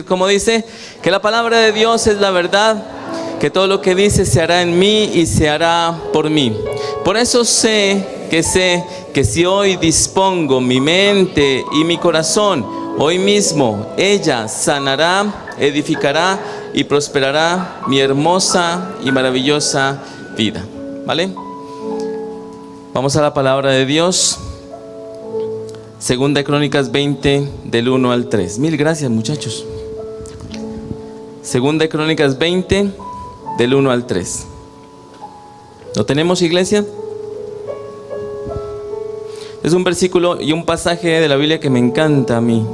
Como dice, que la palabra de Dios es la verdad, que todo lo que dice se hará en mí y se hará por mí. Por eso sé que si hoy dispongo mi mente y mi corazón, hoy mismo ella sanará, edificará y prosperará mi hermosa y maravillosa vida. ¿Vale? Vamos a la palabra de Dios. Segunda de Crónicas 20, del 1 al 3. Mil gracias, muchachos. Segunda de Crónicas 20, del 1 al 3. ¿Lo tenemos, iglesia? Es un versículo y un pasaje de la Biblia que me encanta a mí.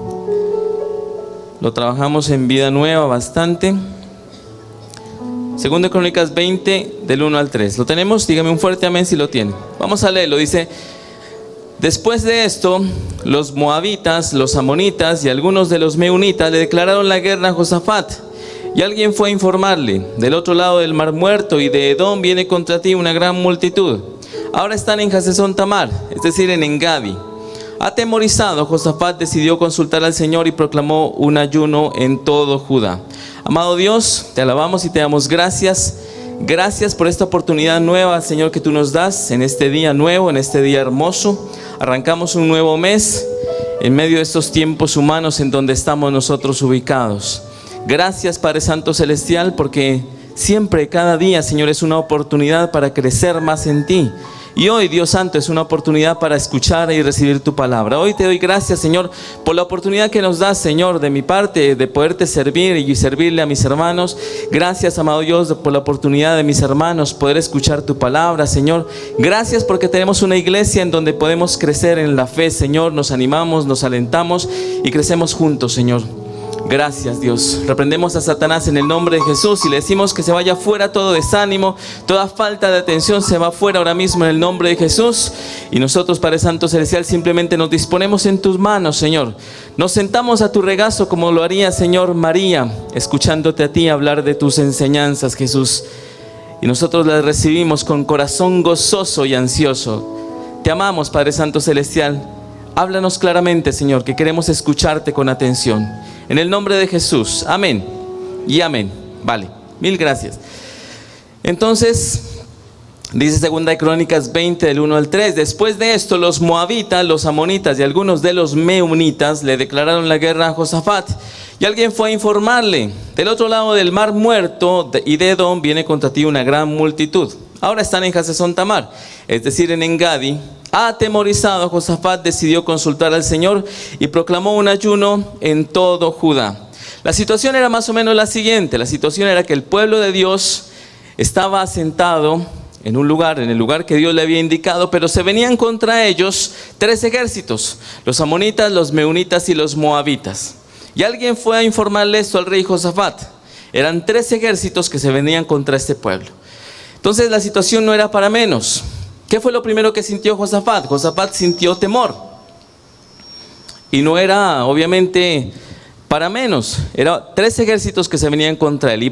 Lo trabajamos en Vida Nueva bastante. Segunda de Crónicas 20, del 1 al 3. ¿Lo tenemos? Dígame un fuerte amén si lo tiene. Vamos a leerlo. Dice: después de esto, los moabitas, los amonitas y algunos de los meunitas le declararon la guerra a Josafat. Y alguien fue a informarle: del otro lado del mar Muerto y de Edom viene contra ti una gran multitud. Ahora están en Hazezón Tamar, es decir, en Engadi. Atemorizado, Josafat decidió consultar al Señor y proclamó un ayuno en todo Judá. Amado Dios, te alabamos y te damos gracias. Gracias por esta oportunidad nueva, Señor, que tú nos das en este día nuevo, en este día hermoso. Arrancamos un nuevo mes en medio de estos tiempos humanos en donde estamos nosotros ubicados. Gracias, Padre Santo Celestial, porque siempre, cada día, Señor, es una oportunidad para crecer más en ti. Y hoy, Dios Santo, es una oportunidad para escuchar y recibir tu palabra. Hoy te doy gracias, Señor, por la oportunidad que nos das, Señor, de mi parte, de poderte servir y servirle a mis hermanos. Gracias, amado Dios, por la oportunidad de mis hermanos poder escuchar tu palabra, Señor. Gracias porque tenemos una iglesia en donde podemos crecer en la fe, Señor. Nos animamos, nos alentamos y crecemos juntos, Señor. Gracias, Dios. Reprendemos a Satanás en el nombre de Jesús y le decimos que se vaya fuera todo desánimo, toda falta de atención se va fuera ahora mismo en el nombre de Jesús. Y nosotros, Padre Santo Celestial, simplemente nos disponemos en tus manos, Señor. Nos sentamos a tu regazo como lo haría, Señor, María, escuchándote a ti hablar de tus enseñanzas, Jesús. Y nosotros las recibimos con corazón gozoso y ansioso. Te amamos, Padre Santo Celestial. Háblanos claramente, Señor, que queremos escucharte con atención. En el nombre de Jesús, amén y amén. Vale, mil gracias. Entonces, dice Segunda de Crónicas 20, del 1 al 3. Después de esto, los moabitas, los amonitas y algunos de los meunitas le declararon la guerra a Josafat. Y alguien fue a informarle: del otro lado del mar Muerto y de Edom viene contra ti una gran multitud. Ahora están en Hazezón Tamar, es decir, en Engadi. Atemorizado, Josafat decidió consultar al Señor y proclamó un ayuno en todo Judá. La situación era más o menos la siguiente. La situación era que el pueblo de Dios estaba asentado en un lugar, en el lugar que Dios le había indicado, pero se venían contra ellos tres ejércitos: los amonitas, los meunitas y los moabitas. Y alguien fue a informarle esto al rey Josafat. Eran tres ejércitos que se venían contra este pueblo. Entonces la situación no era para menos. ¿Qué fue lo primero que sintió Josafat? Josafat sintió temor. Y no era, obviamente, para menos. Eran tres ejércitos que se venían contra él. Y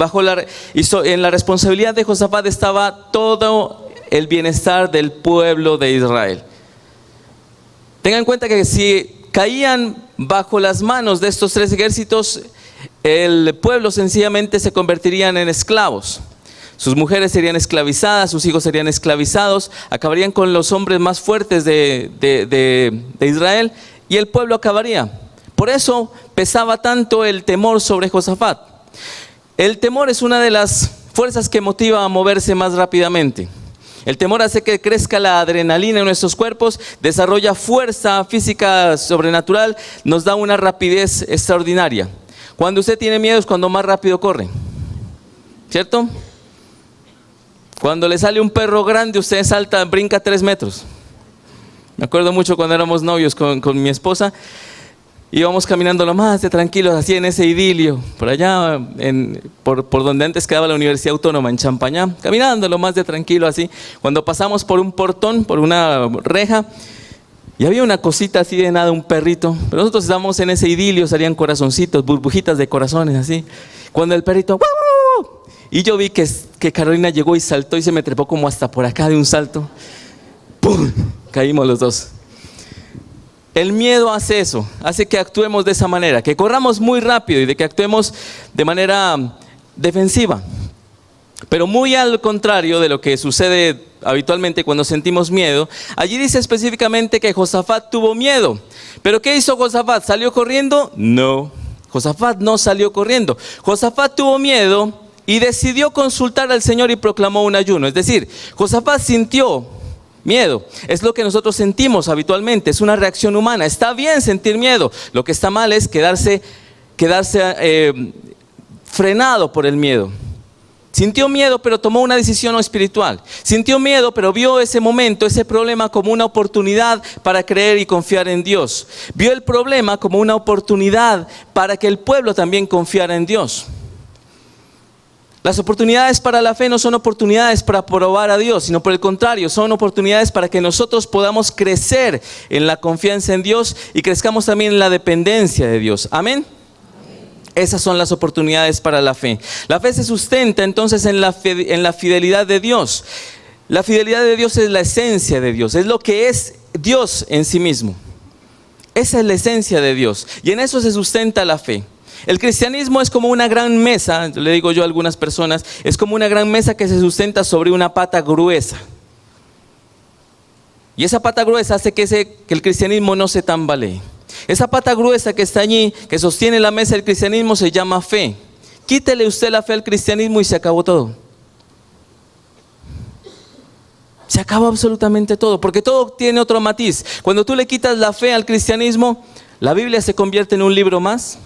en la responsabilidad de Josafat estaba todo el bienestar del pueblo de Israel. Tengan en cuenta que si caían bajo las manos de estos tres ejércitos, el pueblo sencillamente se convertirían en esclavos. Sus mujeres serían esclavizadas, sus hijos serían esclavizados, acabarían con los hombres más fuertes de Israel y el pueblo acabaría. Por eso pesaba tanto el temor sobre Josafat. El temor es una de las fuerzas que motiva a moverse más rápidamente. El temor hace que crezca la adrenalina en nuestros cuerpos, desarrolla fuerza física sobrenatural, nos da una rapidez extraordinaria. Cuando usted tiene miedo es cuando más rápido corre, ¿cierto? Cuando le sale un perro grande, usted salta, brinca 3 metros. Me acuerdo mucho cuando éramos novios con mi esposa. Íbamos caminando lo más de tranquilos, así en ese idilio, por allá, por donde antes quedaba la Universidad Autónoma, en Champañá. Caminando lo más de tranquilo, así. Cuando pasamos por un portón, por una reja, y había una cosita así de nada, un perrito. Pero nosotros estábamos en ese idilio, salían corazoncitos, burbujitas de corazones, así. Cuando el perrito... ¡Wow! Y yo vi que Carolina llegó y saltó y se me trepó como hasta por acá de un salto. ¡Pum! Caímos los dos. El miedo hace eso, hace que actuemos de esa manera, que corramos muy rápido y de que actuemos de manera defensiva. Pero muy al contrario de lo que sucede habitualmente cuando sentimos miedo, allí dice específicamente que Josafat tuvo miedo. ¿Pero qué hizo Josafat? ¿Salió corriendo? No, Josafat no salió corriendo. Josafat tuvo miedo y decidió consultar al Señor y proclamó un ayuno. Es decir, Josafat sintió miedo. Es lo que nosotros sentimos habitualmente, es una reacción humana. Está bien sentir miedo, lo que está mal es quedarse frenado por el miedo. Sintió miedo, pero tomó una decisión espiritual. Sintió miedo, pero vio ese momento, ese problema como una oportunidad para creer y confiar en Dios. Vio el problema como una oportunidad para que el pueblo también confiara en Dios. Las oportunidades para la fe no son oportunidades para probar a Dios, sino por el contrario, son oportunidades para que nosotros podamos crecer en la confianza en Dios y crezcamos también en la dependencia de Dios. Amén. Esas son las oportunidades para la fe. La fe se sustenta entonces en la fidelidad de Dios. La fidelidad de Dios es la esencia de Dios, es lo que es Dios en sí mismo. Esa es la esencia de Dios y en eso se sustenta la fe. El cristianismo es como una gran mesa, le digo yo a algunas personas, es como una gran mesa que se sustenta sobre una pata gruesa. Y esa pata gruesa hace que el cristianismo no se tambalee. Esa pata gruesa que está allí, que sostiene la mesa del cristianismo, se llama fe. Quítele usted la fe al cristianismo y se acabó todo. Se acabó absolutamente todo, porque todo tiene otro matiz. Cuando tú le quitas la fe al cristianismo, la Biblia se convierte en un libro más.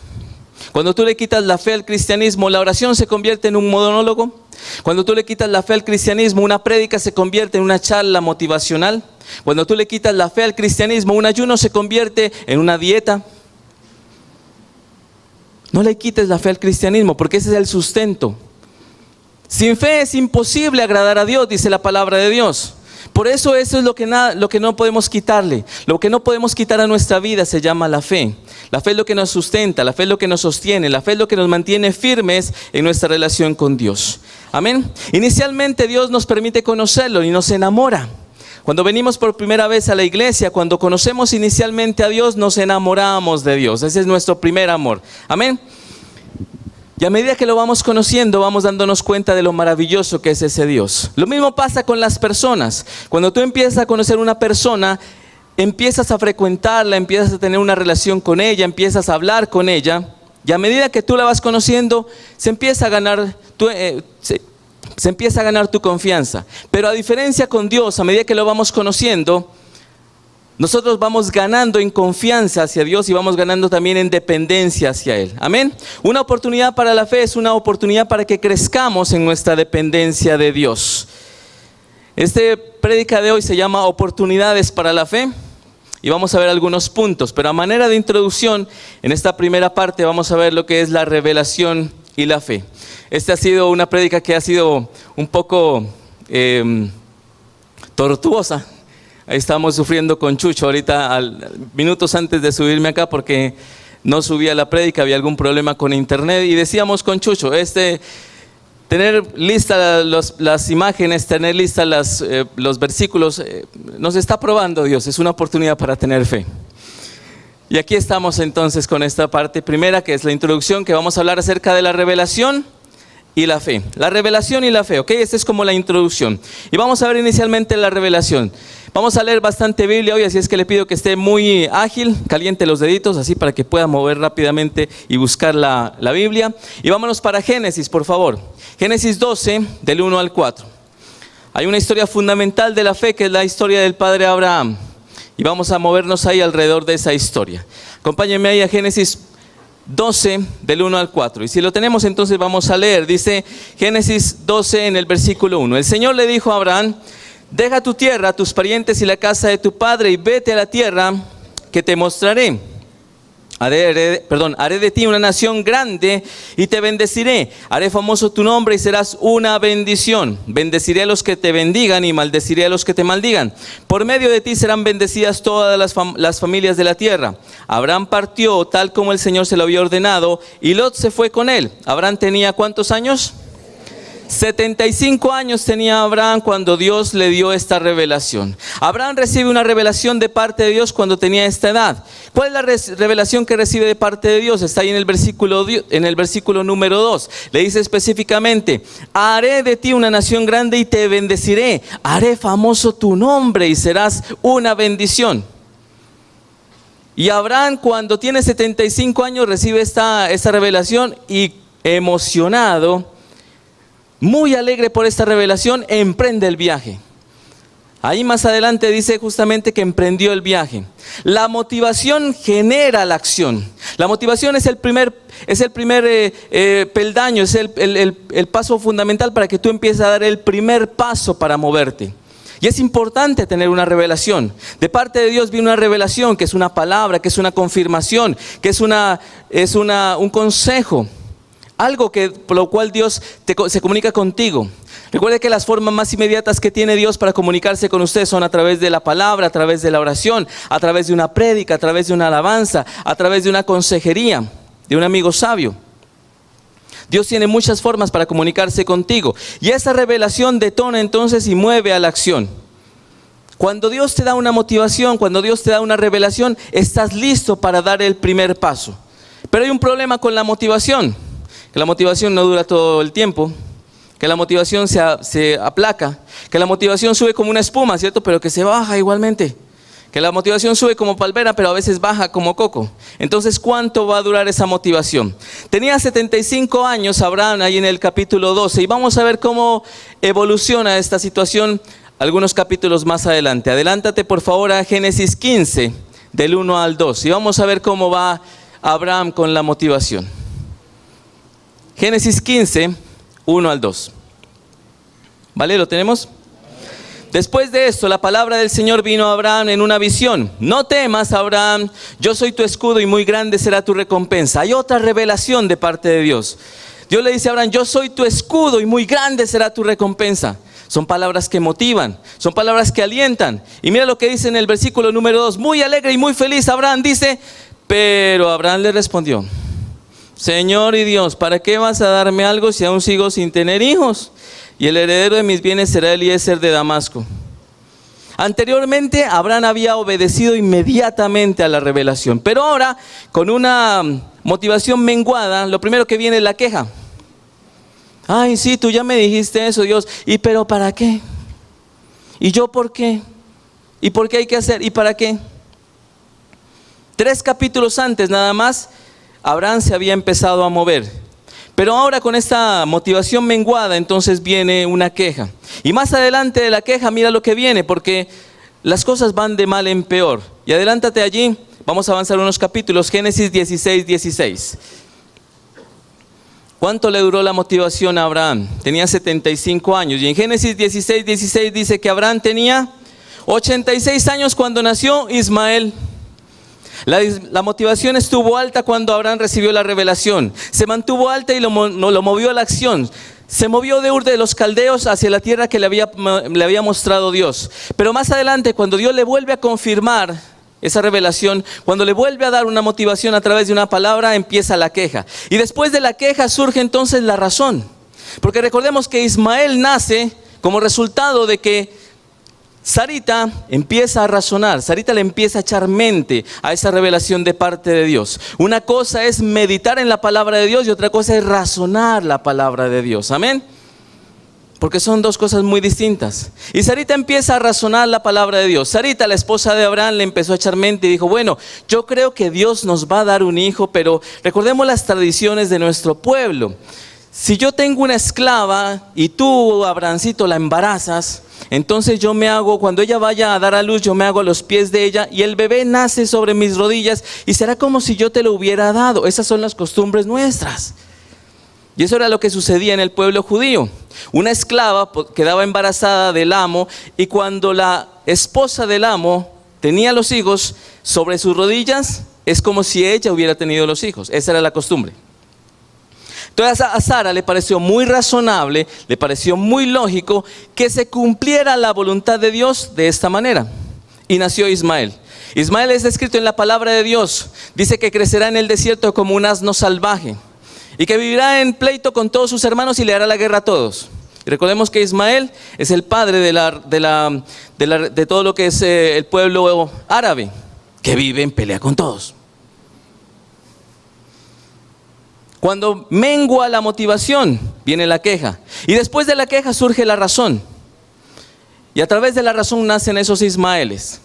Cuando tú le quitas la fe al cristianismo, la oración se convierte en un monólogo. Cuando tú le quitas la fe al cristianismo, una prédica se convierte en una charla motivacional. Cuando tú le quitas la fe al cristianismo, un ayuno se convierte en una dieta. No le quites la fe al cristianismo, porque ese es el sustento. Sin fe es imposible agradar a Dios, dice la palabra de Dios. Por eso es lo que no podemos quitarle. Lo que no podemos quitar a nuestra vida se llama la fe. La fe es lo que nos sustenta, la fe es lo que nos sostiene, la fe es lo que nos mantiene firmes en nuestra relación con Dios. Amén. Inicialmente Dios nos permite conocerlo y nos enamora. Cuando venimos por primera vez a la iglesia, cuando conocemos inicialmente a Dios, nos enamoramos de Dios. Ese es nuestro primer amor. Amén. Y a medida que lo vamos conociendo, vamos dándonos cuenta de lo maravilloso que es ese Dios. Lo mismo pasa con las personas. Cuando tú empiezas a conocer una persona, empiezas a frecuentarla, empiezas a tener una relación con ella, empiezas a hablar con ella. Y a medida que tú la vas conociendo, se empieza a ganar tu confianza. Pero a diferencia con Dios, a medida que lo vamos conociendo, nosotros vamos ganando en confianza hacia Dios y vamos ganando también en dependencia hacia Él. Amén. Una oportunidad para la fe es una oportunidad para que crezcamos en nuestra dependencia de Dios. Este prédica de hoy se llama Oportunidades para la Fe y vamos a ver algunos puntos. Pero a manera de introducción, en esta primera parte vamos a ver lo que es la revelación y la fe. Esta ha sido una prédica que ha sido un poco tortuosa. Ahí estamos sufriendo con Chucho ahorita, minutos antes de subirme acá, porque no subía la prédica, había algún problema con internet. Y decíamos con Chucho, tener listas las imágenes, tener listas los versículos, nos está probando Dios, es una oportunidad para tener fe. Y aquí estamos entonces con esta parte primera, que es la introducción, que vamos a hablar acerca de la revelación y la fe. La revelación y la fe, ¿ok? Esta es como la introducción. Y vamos a ver inicialmente la revelación. Vamos a leer bastante Biblia hoy, así es que le pido que esté muy ágil, caliente los deditos, así para que pueda mover rápidamente y buscar la Biblia. Y vámonos para Génesis, por favor. Génesis 12, del 1 al 4. Hay una historia fundamental de la fe, que es la historia del padre Abraham. Y vamos a movernos ahí alrededor de esa historia. Acompáñenme ahí a Génesis 12, del 1 al 4. Y si lo tenemos, entonces vamos a leer. Dice Génesis 12 en el versículo 1. El Señor le dijo a Abraham: deja tu tierra, tus parientes y la casa de tu padre y vete a la tierra que te mostraré. Haré de ti una nación grande y te bendeciré. Haré famoso tu nombre y serás una bendición. Bendeciré a los que te bendigan y maldeciré a los que te maldigan. Por medio de ti serán bendecidas todas las familias de la tierra. Abraham partió tal como el Señor se lo había ordenado y Lot se fue con él. Abraham tenía ¿cuántos años? 75 años tenía Abraham cuando Dios le dio esta revelación. Abraham recibe una revelación de parte de Dios cuando tenía esta edad. ¿Cuál es la revelación que recibe de parte de Dios? Está ahí en el versículo número 2. Le dice específicamente: haré de ti una nación grande y te bendeciré. Haré famoso tu nombre y serás una bendición. Y Abraham, cuando tiene 75 años, recibe esta revelación y emocionado, muy alegre por esta revelación, emprende el viaje. Ahí más adelante dice justamente que emprendió el viaje. La motivación genera la acción. La motivación es el primer peldaño, es el paso fundamental para que tú empieces a dar el primer paso para moverte. Y es importante tener una revelación. De parte de Dios viene una revelación, que es una palabra, que es una confirmación, que es un consejo. Algo por lo cual Dios se comunica contigo. Recuerde que las formas más inmediatas que tiene Dios para comunicarse con usted son a través de la palabra, a través de la oración, a través de una prédica, a través de una alabanza, a través de una consejería, de un amigo sabio. Dios tiene muchas formas para comunicarse contigo. Y esa revelación detona entonces y mueve a la acción. Cuando Dios te da una motivación, cuando Dios te da una revelación, estás listo para dar el primer paso. Pero hay un problema con la motivación. Que la motivación no dura todo el tiempo. Que la motivación se aplaca. Que la motivación sube como una espuma, ¿cierto? Pero que se baja igualmente. Que la motivación sube como palmera, pero a veces baja como coco. Entonces, ¿cuánto va a durar esa motivación? Tenía 75 años Abraham ahí en el capítulo 12. Y vamos a ver cómo evoluciona esta situación algunos capítulos más adelante. Adelántate por favor a Génesis 15, del 1 al 2. Y vamos a ver cómo va Abraham con la motivación. Génesis 15, 1 al 2. ¿Vale? ¿Lo tenemos? Después de esto, la palabra del Señor vino a Abraham en una visión. No temas, Abraham, yo soy tu escudo y muy grande será tu recompensa. Hay otra revelación de parte de Dios. Dios le dice a Abraham: yo soy tu escudo y muy grande será tu recompensa. Son palabras que motivan, son palabras que alientan. Y mira lo que dice en el versículo número 2. Muy alegre y muy feliz Abraham dice, pero Abraham le respondió: Señor y Dios, ¿para qué vas a darme algo si aún sigo sin tener hijos? Y el heredero de mis bienes será Eliezer de Damasco. Anteriormente Abraham había obedecido inmediatamente a la revelación, pero ahora con una motivación menguada, lo primero que viene es la queja. Ay, sí, tú ya me dijiste eso, Dios, ¿y pero para qué? ¿Y yo por qué? ¿Y por qué hay que hacer? ¿Y para qué? 3 capítulos antes nada más, Abraham se había empezado a mover. Pero ahora con esta motivación menguada, entonces viene una queja. Y más adelante de la queja, mira lo que viene, porque las cosas van de mal en peor. Y adelántate allí, vamos a avanzar unos capítulos, Génesis 16, 16. ¿Cuánto le duró la motivación a Abraham? Tenía 75 años. Y en Génesis 16, 16 dice que Abraham tenía 86 años cuando nació Ismael. La motivación estuvo alta cuando Abraham recibió la revelación. Se mantuvo alta y lo movió a la acción. Se movió de Ur de los Caldeos hacia la tierra que le había mostrado Dios. Pero más adelante, cuando Dios le vuelve a confirmar esa revelación, cuando le vuelve a dar una motivación a través de una palabra, empieza la queja. Y después de la queja surge entonces la razón. Porque recordemos que Ismael nace como resultado de que Sarita empieza a razonar, Sarita le empieza a echar mente a esa revelación de parte de Dios. Una cosa es meditar en la palabra de Dios y otra cosa es razonar la palabra de Dios, amén. Porque son dos cosas muy distintas. Y Sarita empieza a razonar la palabra de Dios. Sarita, la esposa de Abraham, le empezó a echar mente y dijo: bueno, yo creo que Dios nos va a dar un hijo, pero recordemos las tradiciones de nuestro pueblo. Si yo tengo una esclava y tú, Abrahamcito, la embarazas, entonces yo me hago, cuando ella vaya a dar a luz, yo me hago a los pies de ella y el bebé nace sobre mis rodillas y será como si yo te lo hubiera dado. Esas son las costumbres nuestras. Y eso era lo que sucedía en el pueblo judío. Una esclava quedaba embarazada del amo y cuando la esposa del amo tenía los hijos sobre sus rodillas, es como si ella hubiera tenido los hijos. Esa era la costumbre. Entonces a Sara le pareció muy razonable, le pareció muy lógico que se cumpliera la voluntad de Dios de esta manera. Y nació Ismael. Ismael es descrito en la palabra de Dios. Dice que crecerá en el desierto como un asno salvaje y que vivirá en pleito con todos sus hermanos y le hará la guerra a todos. Y recordemos que Ismael es el padre de todo lo que es el pueblo árabe, que vive en pelea con todos. Cuando mengua la motivación, viene la queja. Y después de la queja surge la razón. Y a través de la razón nacen esos Ismaeles.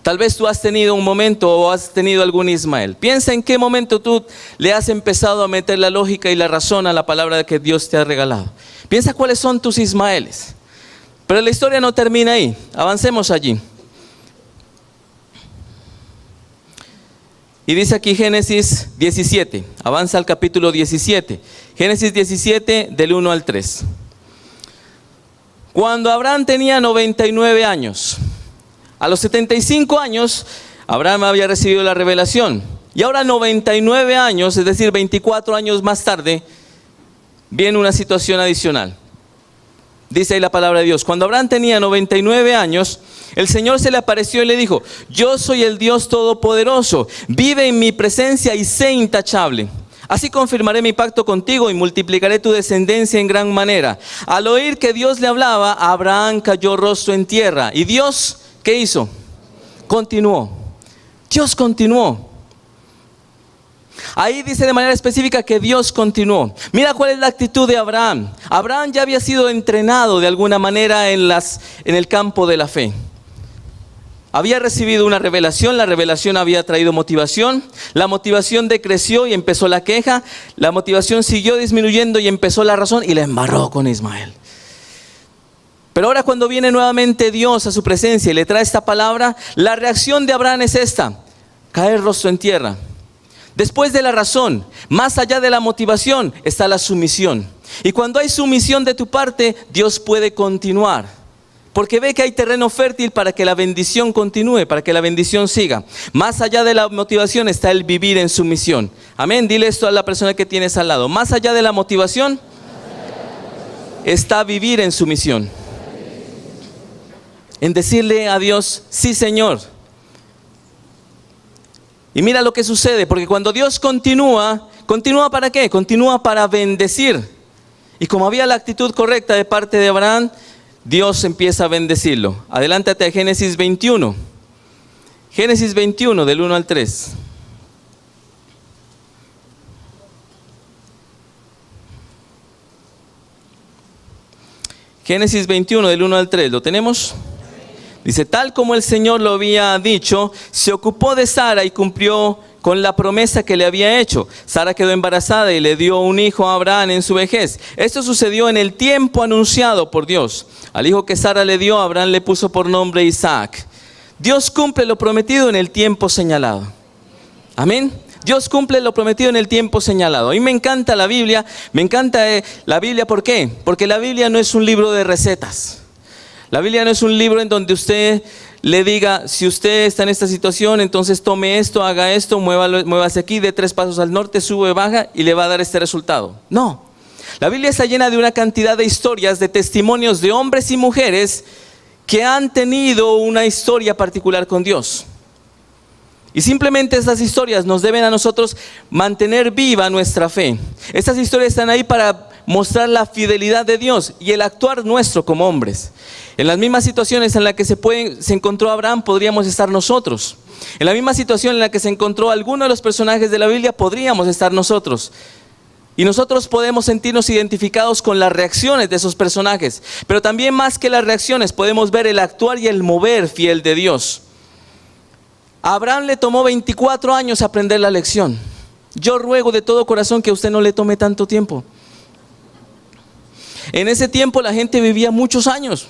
Tal vez tú has tenido un momento o has tenido algún Ismael. Piensa en qué momento tú le has empezado a meter la lógica y la razón a la palabra que Dios te ha regalado. Piensa cuáles son tus Ismaeles. Pero la historia no termina ahí. Avancemos allí. Y dice aquí Génesis 17. Avanza al capítulo 17. Génesis 17 del 1 al 3. Cuando Abraham tenía 99 años. A los 75 años, Abraham había recibido la revelación. Y ahora 99 años, es decir, 24 años más tarde, viene una situación adicional. Dice ahí la palabra de Dios. Cuando Abraham tenía 99 años, el Señor se le apareció y le dijo: yo soy el Dios Todopoderoso, vive en mi presencia y sé intachable. Así confirmaré mi pacto contigo y multiplicaré tu descendencia en gran manera. Al oír que Dios le hablaba, Abraham cayó rostro en tierra. ¿Y Dios qué hizo? Continuó. Dios continuó. Ahí dice de manera específica que Dios continuó. Mira cuál es la actitud de Abraham. Abraham ya había sido entrenado de alguna manera en el campo de la fe. Había recibido una revelación, la revelación había traído motivación, la motivación decreció y empezó la queja, la motivación siguió disminuyendo y empezó la razón y la embarró con Ismael. Pero ahora cuando viene nuevamente Dios a su presencia y le trae esta palabra, la reacción de Abraham es esta: caer rostro en tierra. Después de la razón, más allá de la motivación, está la sumisión. Y cuando hay sumisión de tu parte, Dios puede continuar. Porque ve que hay terreno fértil para que la bendición continúe, para que la bendición siga. Más allá de la motivación está el vivir en sumisión. Amén. Dile esto a la persona que tienes al lado. Más allá de la motivación está vivir en sumisión. En decirle a Dios: sí, Señor. Y mira lo que sucede, porque cuando Dios continúa, ¿continúa para qué? Continúa para bendecir. Y como había la actitud correcta de parte de Abraham, Dios empieza a bendecirlo. Adelántate a Génesis 21. Génesis 21 del 1 al 3. Génesis 21 del 1 al 3, ¿lo tenemos? Dice: tal como el Señor lo había dicho, se ocupó de Sara y cumplió con la promesa que le había hecho. Sara quedó embarazada y le dio un hijo a Abraham en su vejez. Esto sucedió en el tiempo anunciado por Dios. Al hijo que Sara le dio, Abraham le puso por nombre Isaac. Dios cumple lo prometido en el tiempo señalado. Amén. Dios cumple lo prometido en el tiempo señalado. A mí me encanta la Biblia. Me encanta la Biblia, ¿por qué? Porque la Biblia no es un libro de recetas. La Biblia no es un libro en donde usted le diga: si usted está en esta situación, entonces tome esto, haga esto, muévase aquí, dé 3 pasos al norte, sube, baja y le va a dar este resultado. No. La Biblia está llena de una cantidad de historias, de testimonios de hombres y mujeres que han tenido una historia particular con Dios. Y simplemente estas historias nos deben a nosotros mantener viva nuestra fe. Estas historias están ahí para mostrar la fidelidad de Dios y el actuar nuestro como hombres. En las mismas situaciones en las que se encontró Abraham, podríamos estar nosotros. En la misma situación en la que se encontró alguno de los personajes de la Biblia, podríamos estar nosotros. Y nosotros podemos sentirnos identificados con las reacciones de esos personajes. Pero también, más que las reacciones, podemos ver el actuar y el mover fiel de Dios. A Abraham le tomó 24 años aprender la lección. Yo ruego de todo corazón que a usted no le tome tanto tiempo. En ese tiempo la gente vivía muchos años.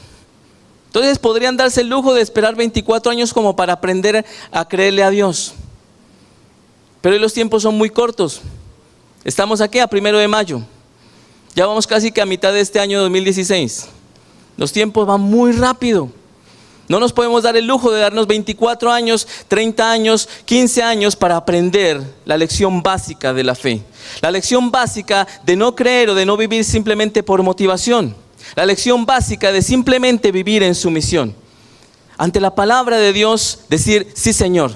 Entonces podrían darse el lujo de esperar 24 años como para aprender a creerle a Dios. Pero hoy los tiempos son muy cortos. Estamos aquí a 1 de mayo. Ya vamos casi que a mitad de este año 2016. Los tiempos van muy rápido. No nos podemos dar el lujo de darnos 24 años, 30 años, 15 años para aprender la lección básica de la fe. La lección básica de no creer o de no vivir simplemente por motivación. La lección básica de simplemente vivir en sumisión. Ante la palabra de Dios, decir: sí, Señor.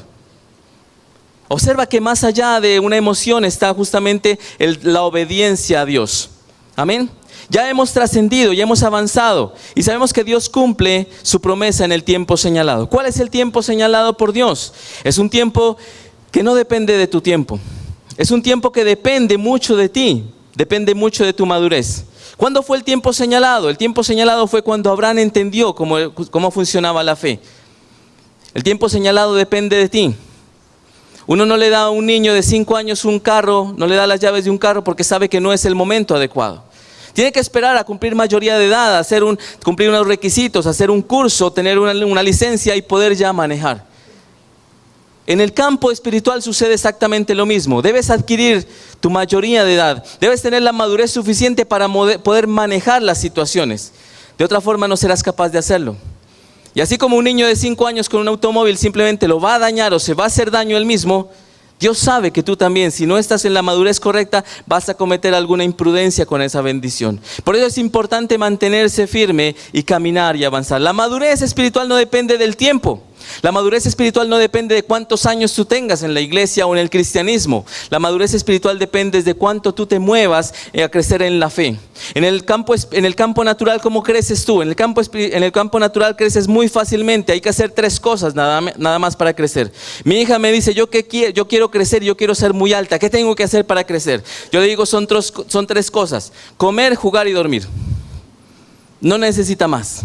Observa que más allá de una emoción está justamente la obediencia a Dios. Amén. Ya hemos trascendido, ya hemos avanzado y sabemos que Dios cumple su promesa en el tiempo señalado. ¿Cuál es el tiempo señalado por Dios? Es un tiempo que no depende de tu tiempo. Es un tiempo que depende mucho de ti, depende mucho de tu madurez. ¿Cuándo fue el tiempo señalado? El tiempo señalado fue cuando Abraham entendió cómo funcionaba la fe. El tiempo señalado depende de ti. Uno no le da a un niño de 5 años un carro, no le da las llaves de un carro porque sabe que no es el momento adecuado. Tiene que esperar a cumplir mayoría de edad, cumplir unos requisitos, hacer un curso, tener una licencia y poder ya manejar. En el campo espiritual sucede exactamente lo mismo. Debes adquirir tu mayoría de edad. Debes tener la madurez suficiente para poder manejar las situaciones. De otra forma no serás capaz de hacerlo. Y así como un niño de 5 años con un automóvil simplemente lo va a dañar o se va a hacer daño él mismo, Dios sabe que tú también, si no estás en la madurez correcta, vas a cometer alguna imprudencia con esa bendición. Por eso es importante mantenerse firme y caminar y avanzar. La madurez espiritual no depende del tiempo. La madurez espiritual no depende de cuántos años tú tengas en la iglesia o en el cristianismo. La madurez espiritual depende de cuánto tú te muevas a crecer en la fe. En el campo natural, ¿cómo creces tú? En el campo natural creces muy fácilmente. Hay que hacer 3 cosas nada más para crecer. Mi hija me dice, yo quiero crecer, yo quiero ser muy alta. ¿Qué tengo que hacer para crecer? Yo le digo, son 3 cosas. Comer, jugar y dormir. No necesita más.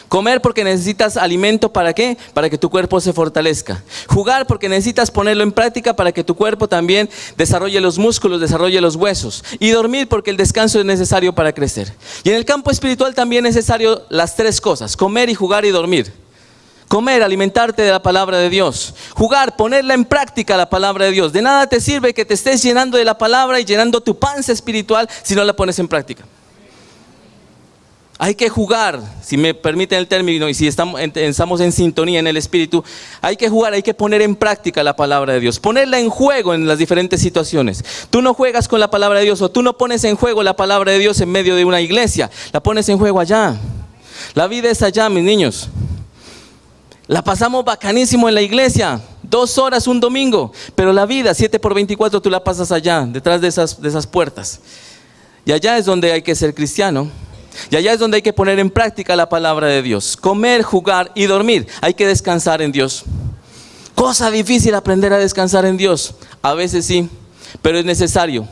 Comer porque necesitas alimento, ¿para qué? Para que tu cuerpo se fortalezca. Jugar porque necesitas ponerlo en práctica para que tu cuerpo también desarrolle los músculos, desarrolle los huesos. Y dormir porque el descanso es necesario para crecer. Y en el campo espiritual también es necesario las 3 cosas, comer y jugar y dormir. Comer, alimentarte de la palabra de Dios. Jugar, ponerla en práctica la palabra de Dios. De nada te sirve que te estés llenando de la palabra y llenando tu panza espiritual si no la pones en práctica. Hay que jugar, si me permiten el término y si estamos en sintonía en el espíritu, hay que jugar, hay que poner en práctica la palabra de Dios, ponerla en juego en las diferentes situaciones. Tú no juegas con la palabra de Dios o tú no pones en juego la palabra de Dios en medio de una iglesia, la pones en juego allá. La vida es allá, mis niños. La pasamos bacanísimo en la iglesia, 2 horas un domingo, pero la vida 7x24 tú la pasas allá, detrás de esas puertas. Y allá es donde hay que ser cristiano. Y allá es donde hay que poner en práctica la palabra de Dios. Comer, jugar y dormir. Hay que descansar en Dios. Cosa difícil aprender a descansar en Dios. A veces sí, pero es necesario.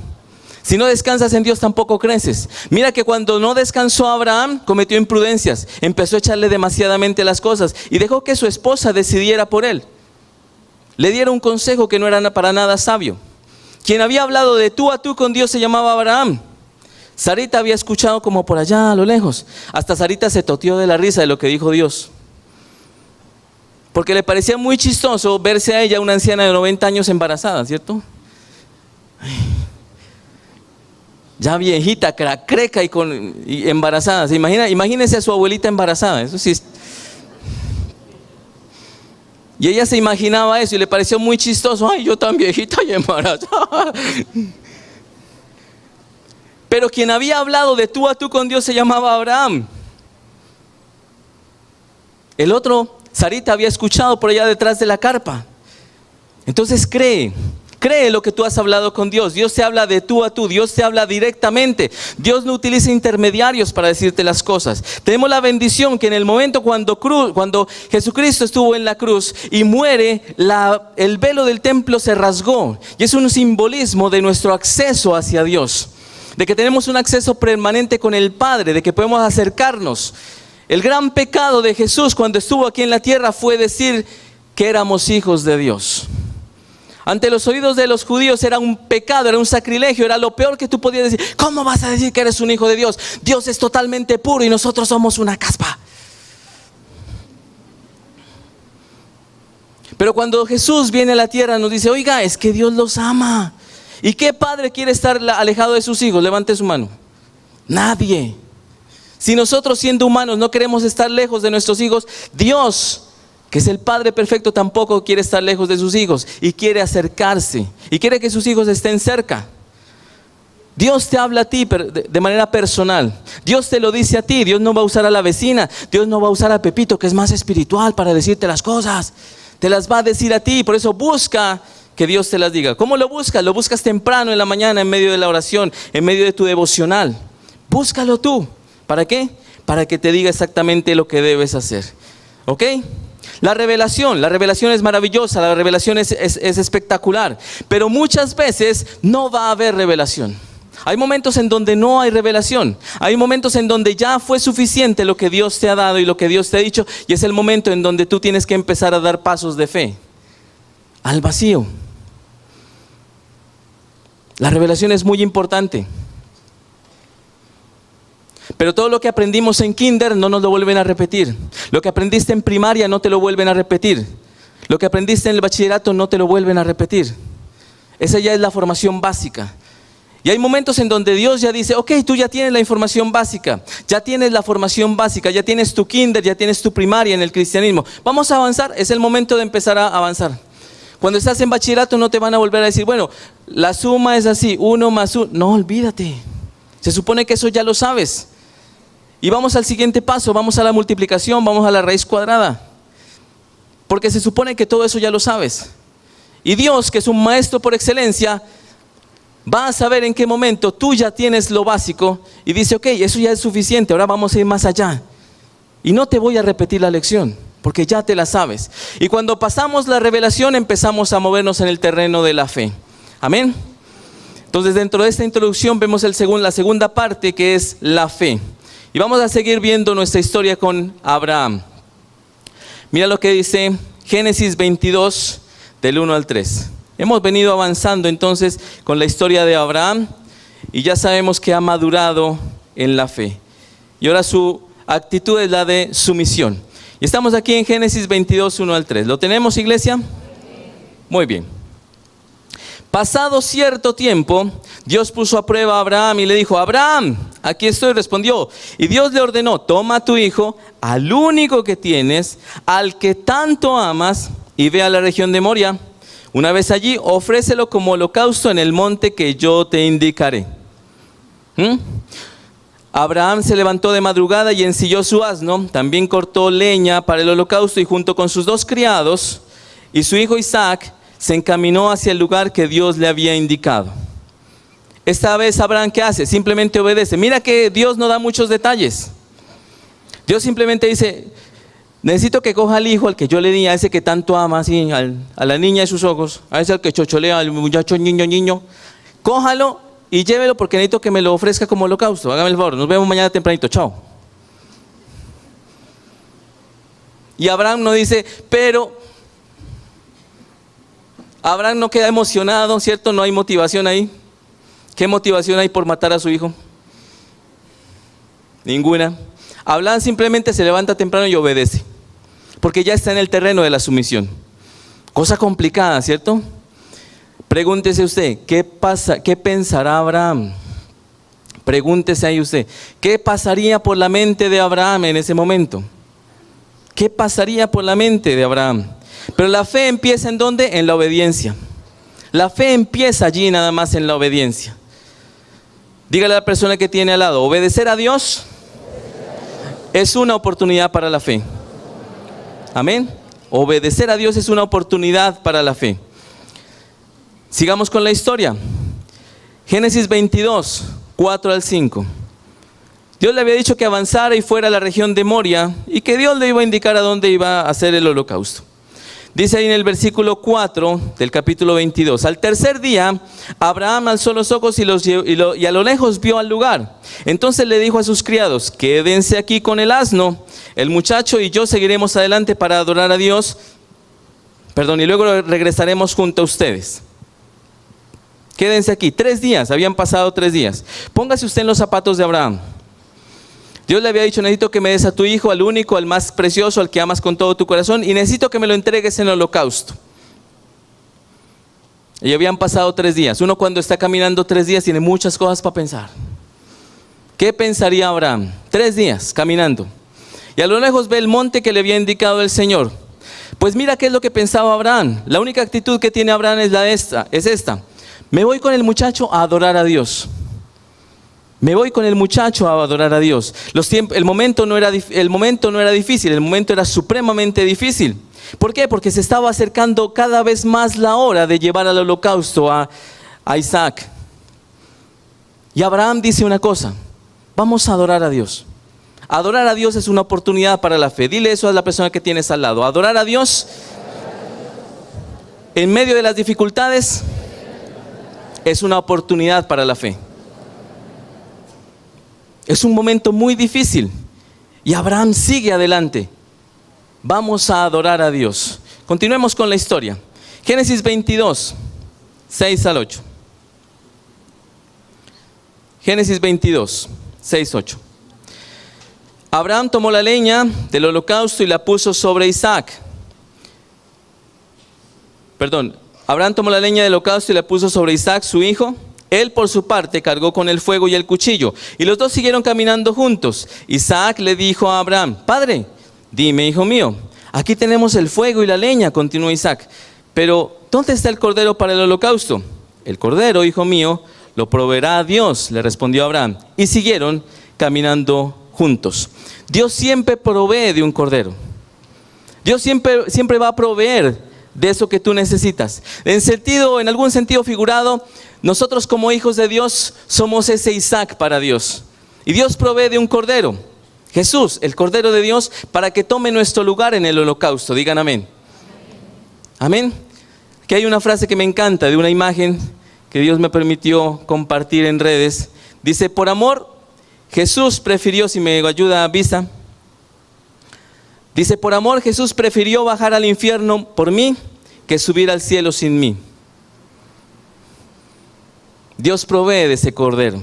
Si no descansas en Dios tampoco creces. Mira que cuando no descansó Abraham, cometió imprudencias. Empezó a echarle demasiadamente las cosas y dejó que su esposa decidiera por él. Le dieron un consejo que no era para nada sabio. Quien había hablado de tú a tú con Dios se llamaba Abraham. Sarita había escuchado como por allá a lo lejos. Hasta Sarita se toteó de la risa de lo que dijo Dios. Porque le parecía muy chistoso verse a ella, una anciana de 90 años embarazada, ¿cierto? Ya viejita, cracreca y embarazada. Imagínense a su abuelita embarazada. Eso sí. Y ella se imaginaba eso y le pareció muy chistoso. Ay, yo tan viejita y embarazada. Pero quien había hablado de tú a tú con Dios se llamaba Abraham. El otro, Sarita, había escuchado por allá detrás de la carpa. Entonces cree lo que tú has hablado con Dios. Dios te habla de tú a tú, Dios te habla directamente. Dios no utiliza intermediarios para decirte las cosas. Tenemos la bendición que en el momento cuando Jesucristo estuvo en la cruz y muere, el velo del templo se rasgó. Y es un simbolismo de nuestro acceso hacia Dios. De que tenemos un acceso permanente con el Padre, de que podemos acercarnos. El gran pecado de Jesús cuando estuvo aquí en la tierra fue decir que éramos hijos de Dios. Ante los oídos de los judíos era un pecado, era un sacrilegio, era lo peor que tú podías decir. ¿Cómo vas a decir que eres un hijo de Dios? Dios es totalmente puro y nosotros somos una caspa. Pero cuando Jesús viene a la tierra nos dice, oiga, es que Dios los ama. ¿Y qué padre quiere estar alejado de sus hijos? Levante su mano. Nadie. Si nosotros siendo humanos no queremos estar lejos de nuestros hijos, Dios, que es el Padre perfecto, tampoco quiere estar lejos de sus hijos y quiere acercarse y quiere que sus hijos estén cerca. Dios te habla a ti de manera personal. Dios te lo dice a ti. Dios no va a usar a la vecina. Dios no va a usar a Pepito, que es más espiritual, para decirte las cosas. Te las va a decir a ti. Por eso busca que Dios te las diga. ¿Cómo lo buscas? Lo buscas temprano en la mañana, en medio de la oración, en medio de tu devocional. búscalo tú. ¿Para qué? Para que te diga exactamente lo que debes hacer. ¿Ok? La revelación es maravillosa, la revelación es espectacular, pero muchas veces no va a haber revelación. Hay momentos en donde no hay revelación, hay momentos en donde ya fue suficiente lo que Dios te ha dado y lo que Dios te ha dicho, y es el momento en donde tú tienes que empezar a dar pasos de fe al vacío. La revelación es muy importante. Pero todo lo que aprendimos en kinder no nos lo vuelven a repetir. Lo que aprendiste en primaria no te lo vuelven a repetir. Lo que aprendiste en el bachillerato no te lo vuelven a repetir. Esa ya es la formación básica. Y hay momentos en donde Dios ya dice, ok, tú ya tienes la información básica, ya tienes la formación básica, ya tienes tu kinder, ya tienes tu primaria en el cristianismo. Vamos a avanzar, es el momento de empezar a avanzar. Cuando estás en bachillerato no te van a volver a decir, bueno, la suma es así, 1 más 1. No, olvídate. Se supone que eso ya lo sabes. Y vamos al siguiente paso, vamos a la multiplicación, vamos a la raíz cuadrada. Porque se supone que todo eso ya lo sabes. Y Dios, que es un maestro por excelencia, va a saber en qué momento tú ya tienes lo básico y dice, ok, eso ya es suficiente, ahora vamos a ir más allá. Y no te voy a repetir la lección, porque ya te la sabes. Y cuando pasamos la revelación empezamos a movernos en el terreno de la fe. Amén. Entonces dentro de esta introducción vemos la segunda parte, que es la fe. Y vamos a seguir viendo nuestra historia con Abraham. Mira lo que dice Génesis 22, del 1 al 3. Hemos venido avanzando entonces con la historia de Abraham y ya sabemos que ha madurado en la fe. Y ahora su actitud es la de sumisión. Y estamos aquí en Génesis 22, 1 al 3. ¿Lo tenemos, iglesia? Muy bien. Pasado cierto tiempo, Dios puso a prueba a Abraham y le dijo, Abraham, aquí estoy, respondió. Y Dios le ordenó, toma a tu hijo, al único que tienes, al que tanto amas, y ve a la región de Moria. Una vez allí, ofrécelo como holocausto en el monte que yo te indicaré. Abraham se levantó de madrugada y ensilló su asno, también cortó leña para el holocausto y junto con sus 2 criados y su hijo Isaac, se encaminó hacia el lugar que Dios le había indicado. Esta vez Abraham, ¿qué hace? Simplemente obedece. Mira que Dios no da muchos detalles. Dios simplemente dice, necesito que coja al hijo al que yo le di, a ese que tanto ama, así, a la niña de sus ojos, a ese al que chocholea, al muchacho niño, cójalo y llévelo porque necesito que me lo ofrezca como holocausto. Hágame el favor, nos vemos mañana tempranito, chao. Y Abraham no dice, pero Abraham no queda emocionado, ¿cierto? No hay motivación ahí. ¿Qué motivación hay por matar a su hijo? Ninguna. Abraham simplemente se levanta temprano y obedece, porque ya está en el terreno de la sumisión. Cosa complicada, ¿cierto? Pregúntese usted, ¿qué pasa? ¿Qué pensará Abraham? Pregúntese ahí usted, ¿qué pasaría por la mente de Abraham en ese momento? ¿Qué pasaría por la mente de Abraham? Pero la fe empieza ¿en dónde? En la obediencia. La fe empieza allí nada más en la obediencia. Dígale a la persona que tiene al lado, obedecer a Dios es una oportunidad para la fe. Amén. Obedecer a Dios es una oportunidad para la fe. Sigamos con la historia. Génesis 22, 4 al 5. Dios le había dicho que avanzara y fuera a la región de Moria y que Dios le iba a indicar a dónde iba a hacer el holocausto. Dice ahí en el versículo 4 del capítulo 22, al tercer día, Abraham alzó los ojos y a lo lejos vio al lugar. Entonces le dijo a sus criados, quédense aquí con el asno, el muchacho y yo seguiremos adelante para adorar a Dios, y luego regresaremos junto a ustedes. Quédense aquí, 3 días, habían pasado 3 días. Póngase usted en los zapatos de Abraham. Dios le había dicho, necesito que me des a tu hijo, al único, al más precioso, al que amas con todo tu corazón, y necesito que me lo entregues en el holocausto. Y habían pasado 3 días. Uno cuando está caminando 3 días tiene muchas cosas para pensar. ¿Qué pensaría Abraham? 3 días caminando. Y a lo lejos ve el monte que le había indicado el Señor. Pues mira qué es lo que pensaba Abraham. La única actitud que tiene Abraham es esta. Me voy con el muchacho a adorar a Dios. Me voy con el muchacho a adorar a Dios. El momento no era difícil, el momento era supremamente difícil. ¿Por qué? Porque se estaba acercando cada vez más la hora de llevar al holocausto a Isaac. Y Abraham dice una cosa, Vamos a adorar a Dios. Adorar a Dios es una oportunidad para la fe. Dile eso a la persona que tienes al lado. Adorar a Dios en medio de las dificultades es una oportunidad para la fe. Es un momento muy difícil y Abraham sigue adelante. Vamos a adorar a Dios. Continuemos con la historia. Génesis 22, 6 al 8. Génesis 22, 6, 8. Abraham tomó la leña del holocausto y la puso sobre Isaac. Abraham tomó la leña del holocausto y la puso sobre Isaac, su hijo. Él por su parte cargó con el fuego y el cuchillo, y los dos siguieron caminando juntos. Isaac le dijo a Abraham: Padre, dime, hijo mío, aquí tenemos el fuego y la leña, continuó Isaac, pero ¿dónde está el cordero para el holocausto? El cordero, hijo mío, lo proveerá Dios, le respondió Abraham, y siguieron caminando juntos. Dios siempre provee de un cordero. Dios siempre va a proveer de eso que tú necesitas. En algún sentido figurado, nosotros como hijos de Dios somos ese Isaac para Dios. Y Dios provee de un cordero, Jesús, el cordero de Dios, para que tome nuestro lugar en el holocausto. Digan amén. Amén. Que hay una frase que me encanta de una imagen que Dios me permitió compartir en redes. Dice: por amor, Jesús prefirió, si me ayuda Visa. Dice: por amor Jesús prefirió bajar al infierno por mí que subir al cielo sin mí. Dios provee de ese cordero.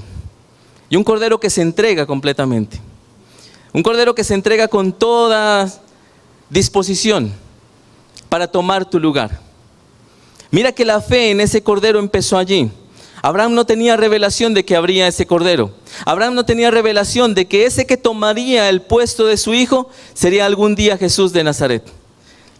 Y un cordero que se entrega completamente. Un cordero que se entrega con toda disposición para tomar tu lugar. Mira que la fe en ese cordero empezó allí. Abraham no tenía revelación de que habría ese cordero. Abraham no tenía revelación de que ese que tomaría el puesto de su hijo sería algún día Jesús de Nazaret.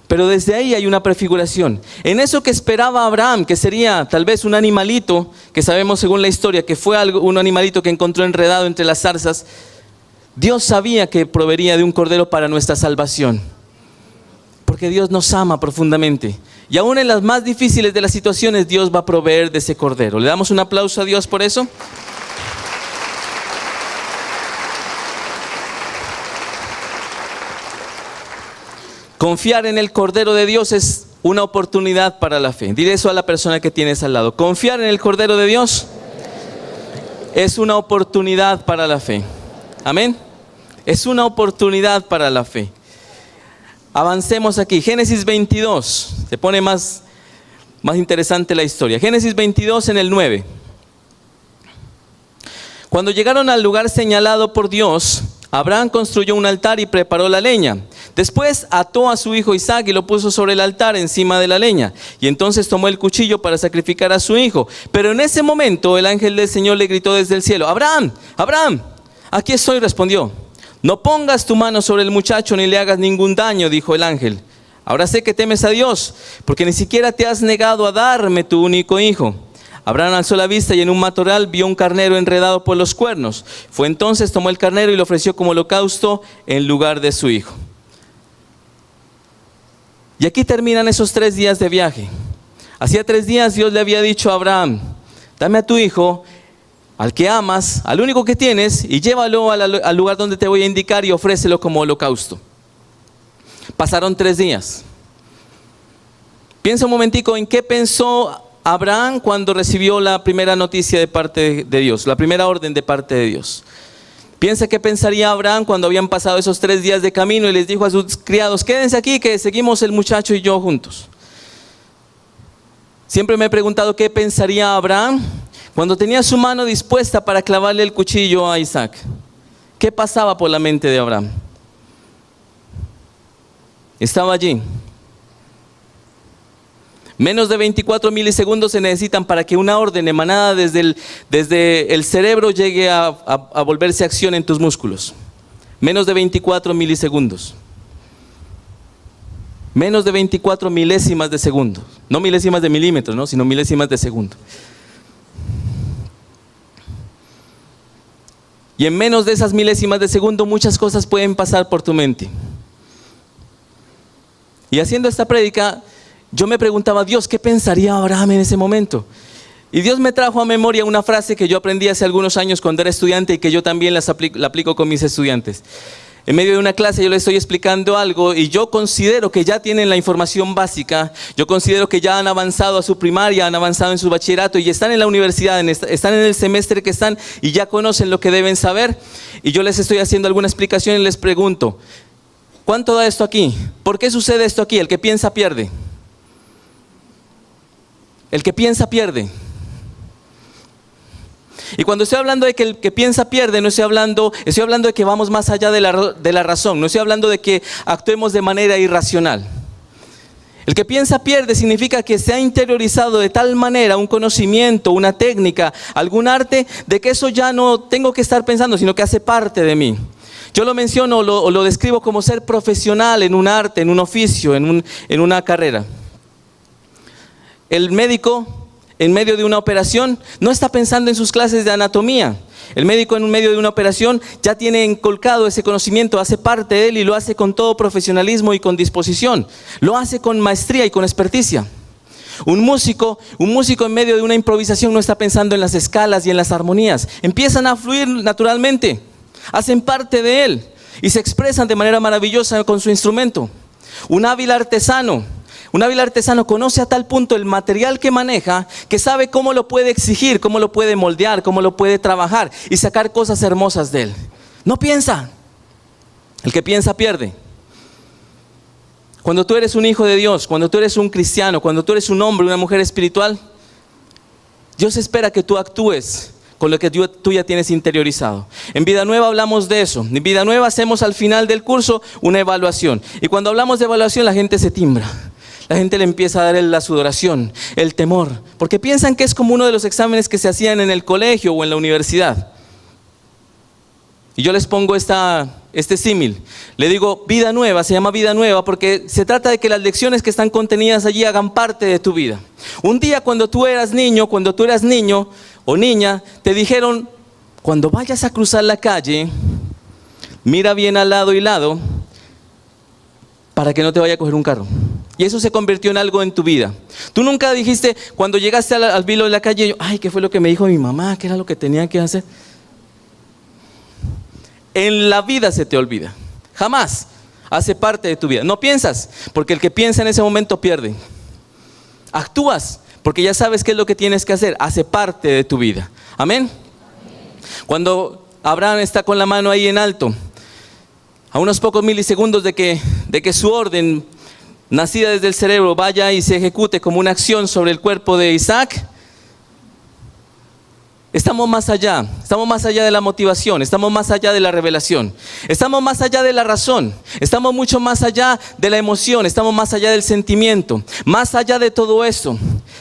Pero desde ahí hay una prefiguración. En eso que esperaba Abraham, que sería tal vez un animalito, que sabemos según la historia que fue un animalito que encontró enredado entre las zarzas, Dios sabía que proveería de un cordero para nuestra salvación. Porque Dios nos ama profundamente. Y aún en las más difíciles de las situaciones, Dios va a proveer de ese cordero. ¿Le damos un aplauso a Dios por eso? Confiar en el Cordero de Dios es una oportunidad para la fe. Dile eso a la persona que tienes al lado. Confiar en el Cordero de Dios es una oportunidad para la fe. Amén. Es una oportunidad para la fe. Avancemos aquí. Génesis 22. Se pone más interesante la historia. Génesis 22 en el 9. Cuando llegaron al lugar señalado por Dios, Abraham construyó un altar y preparó la leña. Después ató a su hijo Isaac y lo puso sobre el altar encima de la leña. Y entonces tomó el cuchillo para sacrificar a su hijo. Pero en ese momento el ángel del Señor le gritó desde el cielo: Abraham, Abraham, aquí estoy, respondió. No pongas tu mano sobre el muchacho ni le hagas ningún daño, dijo el ángel. Ahora sé que temes a Dios, porque ni siquiera te has negado a darme tu único hijo. Abraham alzó la vista y en un matorral vio un carnero enredado por los cuernos. Fue entonces, tomó el carnero y lo ofreció como holocausto en lugar de su hijo. Y aquí terminan esos 3 días de viaje. Hacía 3 días Dios le había dicho a Abraham: dame a tu hijo, al que amas, al único que tienes, y llévalo al lugar donde te voy a indicar y ofrécelo como holocausto. Pasaron 3 días. Piensa un momentico en qué pensó Abraham cuando recibió la primera noticia de parte de Dios, la primera orden de parte de Dios. Piensa qué pensaría Abraham cuando habían pasado esos 3 días de camino y les dijo a sus criados: quédense aquí que seguimos el muchacho y yo juntos. Siempre me he preguntado qué pensaría Abraham cuando tenía su mano dispuesta para clavarle el cuchillo a Isaac. ¿Qué pasaba por la mente de Abraham? Estaba allí. Menos de 24 milisegundos se necesitan para que una orden emanada desde el cerebro llegue a volverse acción en tus músculos. Menos de 24 milisegundos. Menos de 24 milésimas de segundo. No milésimas de milímetros, ¿no? Sino milésimas de segundo. Y en menos de esas milésimas de segundo muchas cosas pueden pasar por tu mente. Y haciendo esta prédica, yo me preguntaba: Dios, ¿qué pensaría Abraham en ese momento? Y Dios me trajo a memoria una frase que yo aprendí hace algunos años cuando era estudiante y que yo también la aplico con mis estudiantes. En medio de una clase yo les estoy explicando algo y yo considero que ya tienen la información básica, yo considero que ya han avanzado a su primaria, han avanzado en su bachillerato y están en la universidad, están en el semestre que están y ya conocen lo que deben saber. Y yo les estoy haciendo alguna explicación y les pregunto, ¿cuánto da esto aquí? ¿Por qué sucede esto aquí? El que piensa pierde. El que piensa pierde. Y cuando estoy hablando de que el que piensa pierde, no estoy hablando de que vamos más allá de la razón, no estoy hablando de que actuemos de manera irracional. El que piensa pierde significa que se ha interiorizado de tal manera un conocimiento, una técnica, algún arte, de que eso ya no tengo que estar pensando, sino que hace parte de mí. Yo lo menciono o lo describo como ser profesional en un arte, en un oficio, en una carrera. El médico, en medio de una operación, no está pensando en sus clases de anatomía. El médico en medio de una operación ya tiene inculcado ese conocimiento, hace parte de él y lo hace con todo profesionalismo y con disposición. Lo hace con maestría y con experticia. Un músico en medio de una improvisación no está pensando en las escalas y en las armonías. Empiezan a fluir naturalmente, hacen parte de él y se expresan de manera maravillosa con su instrumento. Un hábil artesano conoce a tal punto el material que maneja que sabe cómo lo puede exigir, cómo lo puede moldear, cómo lo puede trabajar y sacar cosas hermosas de él. No piensa. El que piensa pierde. Cuando tú eres un hijo de Dios, cuando tú eres un cristiano, cuando tú eres un hombre, una mujer espiritual, Dios espera que tú actúes con lo que tú ya tienes interiorizado. En Vida Nueva hablamos de eso. En Vida Nueva hacemos al final del curso una evaluación. Y cuando hablamos de evaluación la gente se timbra. La gente le empieza a dar la sudoración, el temor, porque piensan que es como uno de los exámenes que se hacían en el colegio o en la universidad. Y yo les pongo este símil. Le digo, Vida Nueva, se llama Vida Nueva porque se trata de que las lecciones que están contenidas allí hagan parte de tu vida. Un día cuando tú eras niño o niña, te dijeron, cuando vayas a cruzar la calle, mira bien al lado y lado para que no te vaya a coger un carro. Y eso se convirtió en algo en tu vida. Tú nunca dijiste, cuando llegaste al vilo de la calle, ay, ¿qué fue lo que me dijo mi mamá? ¿Qué era lo que tenía que hacer? En la vida se te olvida. Jamás. Hace parte de tu vida. No piensas, porque el que piensa en ese momento pierde. Actúas, porque ya sabes qué es lo que tienes que hacer. Hace parte de tu vida. Amén. Cuando Abraham está con la mano ahí en alto, a unos pocos milisegundos de que su orden nacida desde el cerebro vaya y se ejecute como una acción sobre el cuerpo de Isaac, estamos más allá de la motivación, estamos más allá de la revelación, estamos más allá de la razón, estamos mucho más allá de la emoción, estamos más allá del sentimiento, más allá de todo eso,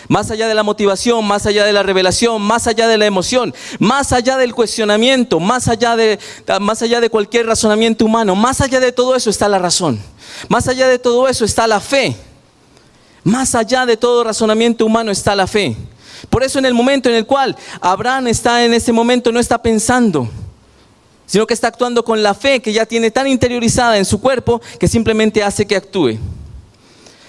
más allá de la motivación, más allá de la revelación, más allá de la emoción, más allá del cuestionamiento, más allá de cualquier razonamiento humano, más allá de todo eso está la razón. Más allá de todo eso está la fe. Más allá de todo razonamiento humano está la fe. Por eso en el momento en el cual Abraham está en ese momento no está pensando, sino que está actuando con la fe que ya tiene tan interiorizada en su cuerpo que simplemente hace que actúe.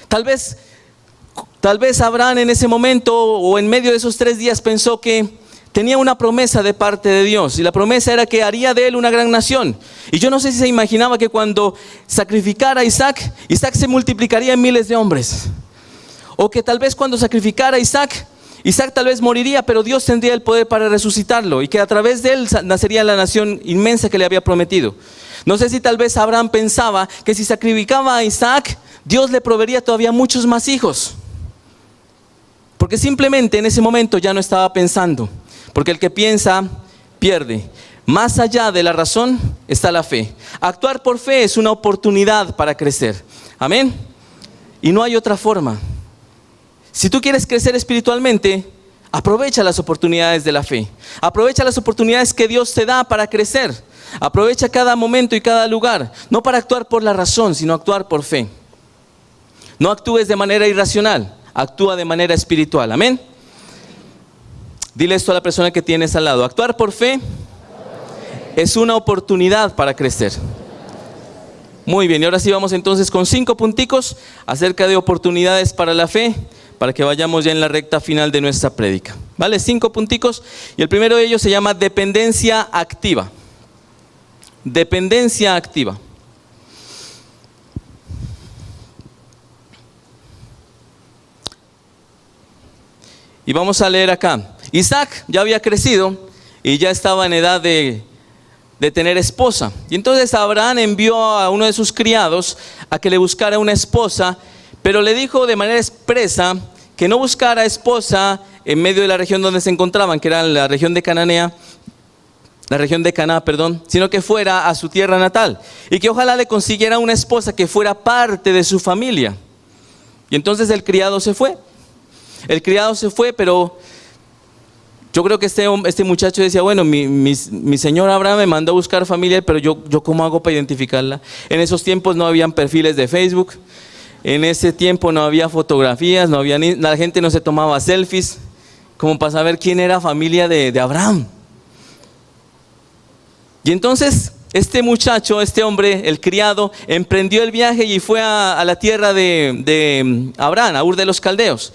Tal vez Abraham en ese momento o en medio de esos 3 días pensó que tenía una promesa de parte de Dios y la promesa era que haría de él una gran nación. Y yo no sé si se imaginaba que cuando sacrificara a Isaac se multiplicaría en miles de hombres. O que tal vez cuando sacrificara a Isaac tal vez moriría, pero Dios tendría el poder para resucitarlo y que a través de él nacería la nación inmensa que le había prometido. No sé si tal vez Abraham pensaba que si sacrificaba a Isaac, Dios le proveería todavía muchos más hijos. Porque simplemente en ese momento ya no estaba pensando. Porque el que piensa, pierde. Más allá de la razón está la fe. Actuar por fe es una oportunidad para crecer. Amén. Y no hay otra forma. Si tú quieres crecer espiritualmente, aprovecha las oportunidades de la fe. Aprovecha las oportunidades que Dios te da para crecer. Aprovecha cada momento y cada lugar. No para actuar por la razón, sino actuar por fe. No actúes de manera irracional. Actúa de manera espiritual. Amén. Dile esto a la persona que tienes al lado. Actuar por fe es una oportunidad para crecer. Muy bien, y ahora sí vamos entonces con 5 punticos acerca de oportunidades para la fe, para que vayamos ya en la recta final de nuestra prédica. ¿Vale? 5 punticos. Y el primero de ellos se llama dependencia activa. Dependencia activa. Y vamos a leer acá. Isaac ya había crecido y ya estaba en edad de tener esposa. Y entonces Abraham envió a uno de sus criados a que le buscara una esposa, pero le dijo de manera expresa que no buscara esposa en medio de la región donde se encontraban, que era la región de Cananá, sino que fuera a su tierra natal y que ojalá le consiguiera una esposa que fuera parte de su familia. Y entonces el criado se fue. Pero yo creo que este muchacho decía, bueno, mi señor Abraham me mandó a buscar familia, pero yo ¿cómo hago para identificarla? En esos tiempos no habían perfiles de Facebook, en ese tiempo no había fotografías, la gente no se tomaba selfies, como para saber quién era familia de Abraham. Y entonces este muchacho, este hombre, el criado, emprendió el viaje y fue a la tierra de Abraham, a Ur de los Caldeos.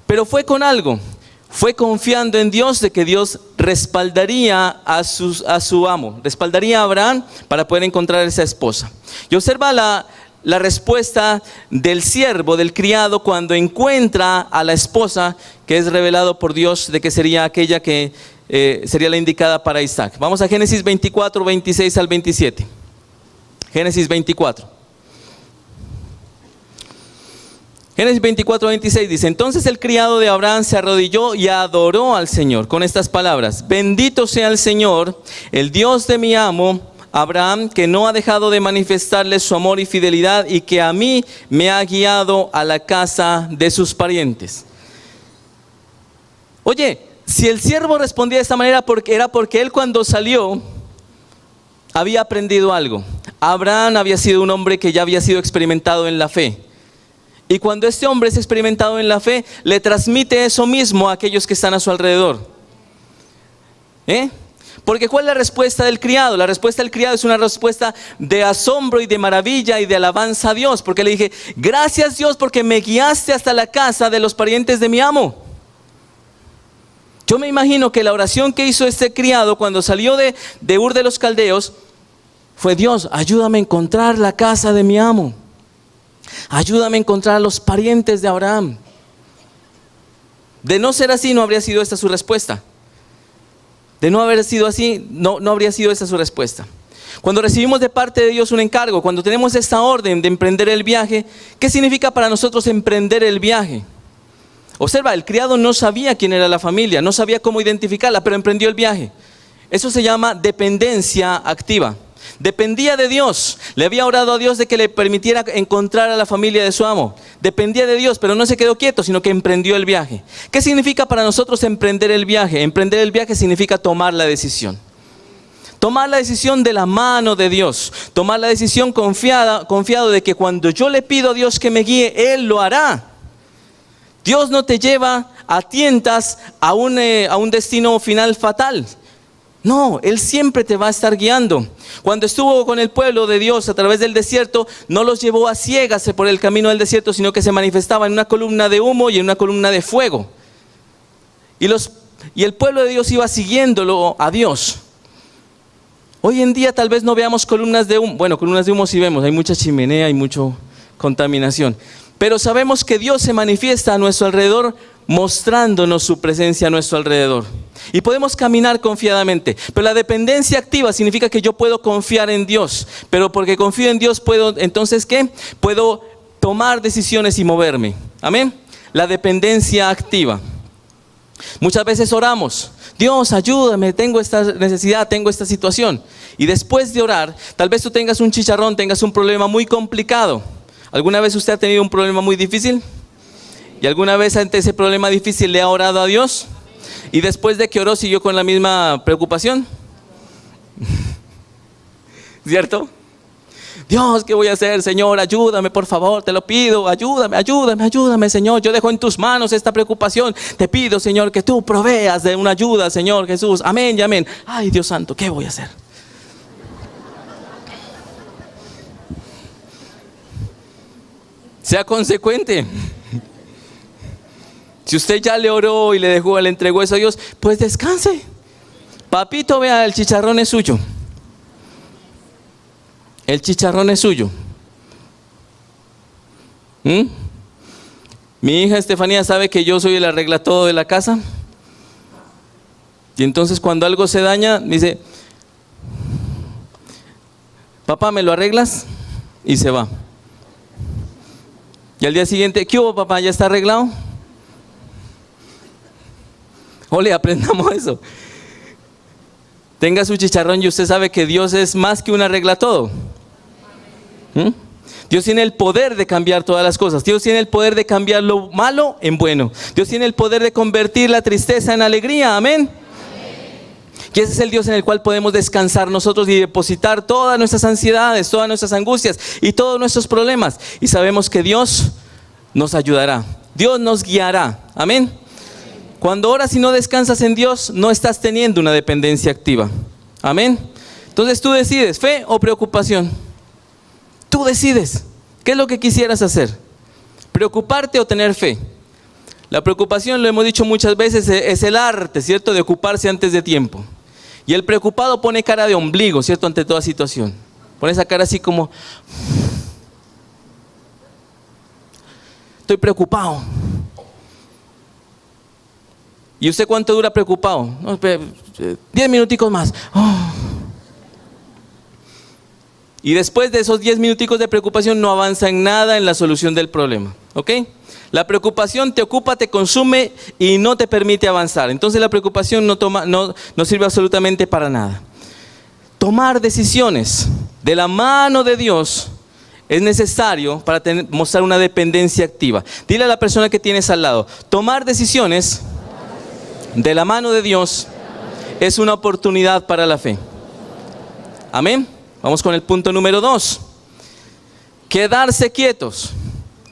Pero fue con algo. Fue confiando en Dios de que Dios respaldaría a su amo, respaldaría a Abraham para poder encontrar esa esposa. Y observa la respuesta del siervo, del criado, cuando encuentra a la esposa que es revelado por Dios de que sería aquella que sería la indicada para Isaac. Vamos a Génesis 24, 26 al 27. Génesis 24. Génesis 24, 26 dice: entonces el criado de Abraham se arrodilló y adoró al Señor con estas palabras: bendito sea el Señor, el Dios de mi amo Abraham, que no ha dejado de manifestarle su amor y fidelidad, y que a mí me ha guiado a la casa de sus parientes. Oye, si el siervo respondía de esta manera, era porque él, cuando salió, había aprendido algo. Abraham había sido un hombre que ya había sido experimentado en la fe. Y cuando este hombre es experimentado en la fe, le transmite eso mismo a aquellos que están a su alrededor. Porque ¿cuál es la respuesta del criado? La respuesta del criado es una respuesta de asombro y de maravilla y de alabanza a Dios. Porque le dije: gracias Dios, porque me guiaste hasta la casa de los parientes de mi amo. Yo me imagino que la oración que hizo este criado cuando salió de Ur de los Caldeos fue: Dios, ayúdame a encontrar la casa de mi amo. Ayúdame a encontrar a los parientes de Abraham. De no ser así, no habría sido esta su respuesta. De no haber sido así, no habría sido esta su respuesta. Cuando recibimos de parte de Dios un encargo, cuando tenemos esta orden de emprender el viaje, ¿qué significa para nosotros emprender el viaje? Observa, el criado no sabía quién era la familia, no sabía cómo identificarla, pero emprendió el viaje. Eso se llama dependencia activa. Dependía de Dios, le había orado a Dios de que le permitiera encontrar a la familia de su amo. Dependía de Dios, pero no se quedó quieto, sino que emprendió el viaje. ¿Qué significa para nosotros emprender el viaje? Emprender el viaje significa tomar la decisión. Tomar la decisión de la mano de Dios. Tomar la decisión confiado de que cuando yo le pido a Dios que me guíe, Él lo hará. Dios no te lleva a tientas a un destino final fatal. No, Él siempre te va a estar guiando. Cuando estuvo con el pueblo de Dios a través del desierto, no los llevó a ciegas por el camino del desierto, sino que se manifestaba en una columna de humo y en una columna de fuego. Y el pueblo de Dios iba siguiéndolo a Dios. Hoy en día tal vez no veamos columnas de humo. Bueno, columnas de humo sí vemos, hay mucha chimenea, hay mucha contaminación. Pero sabemos que Dios se manifiesta a nuestro alrededor, mostrándonos su presencia a nuestro alrededor. Y podemos caminar confiadamente. Pero la dependencia activa significa que yo puedo confiar en Dios. Pero porque confío en Dios, entonces ¿qué? Puedo tomar decisiones y moverme. Amén. La dependencia activa. Muchas veces oramos: Dios, ayúdame, tengo esta necesidad, tengo esta situación. Y después de orar, tal vez tú tengas un chicharrón, tengas un problema muy complicado. ¿Alguna vez usted ha tenido un problema muy difícil? ¿Y alguna vez ante ese problema difícil le ha orado a Dios? ¿Y después de que oró siguió con la misma preocupación? ¿Cierto? Dios, ¿qué voy a hacer, Señor? Ayúdame, por favor, te lo pido. Ayúdame, Señor. Yo dejo en tus manos esta preocupación. Te pido, Señor, que tú proveas de una ayuda, Señor Jesús. Amén y amén. Ay, Dios santo, ¿qué voy a hacer? Sea consecuente. Si usted ya le oró y le entregó eso a Dios, pues descanse. Papito, vea, el chicharrón es suyo. El chicharrón es suyo. Mi hija Estefanía sabe que yo soy el arregla todo de la casa. Y entonces cuando algo se daña, dice, papá, ¿me lo arreglas? Y se va. Y al día siguiente, ¿qué hubo, papá? ¿Ya está arreglado? Ole, aprendamos eso. Tenga su chicharrón y usted sabe que Dios es más que un arregla todo. Dios tiene el poder de cambiar todas las cosas. Dios tiene el poder de cambiar lo malo en bueno. Dios tiene el poder de convertir la tristeza en alegría. Amén. Y ese es el Dios en el cual podemos descansar nosotros y depositar todas nuestras ansiedades, todas nuestras angustias y todos nuestros problemas. Y sabemos que Dios nos ayudará. Dios nos guiará. Amén. Cuando oras y no descansas en Dios, no estás teniendo una dependencia activa. Amén. Entonces tú decides, fe o preocupación. Tú decides. ¿Qué es lo que quisieras hacer? ¿Preocuparte o tener fe? La preocupación, lo hemos dicho muchas veces, es el arte, ¿cierto?, de ocuparse antes de tiempo. Y el preocupado pone cara de ombligo, ¿cierto?, ante toda situación. Pone esa cara así como, estoy preocupado. ¿Y usted cuánto dura preocupado? No, 10 minuticos más. Y después de esos 10 minuticos de preocupación no avanza en nada en la solución del problema. ¿Ok? La preocupación te ocupa, te consume y no te permite avanzar. Entonces la preocupación no sirve absolutamente para nada. Tomar decisiones de la mano de Dios es necesario para mostrar una dependencia activa. Dile a la persona que tienes al lado, tomar decisiones de la mano de Dios es una oportunidad para la fe. Amén. Vamos con el punto número 2. Quedarse quietos.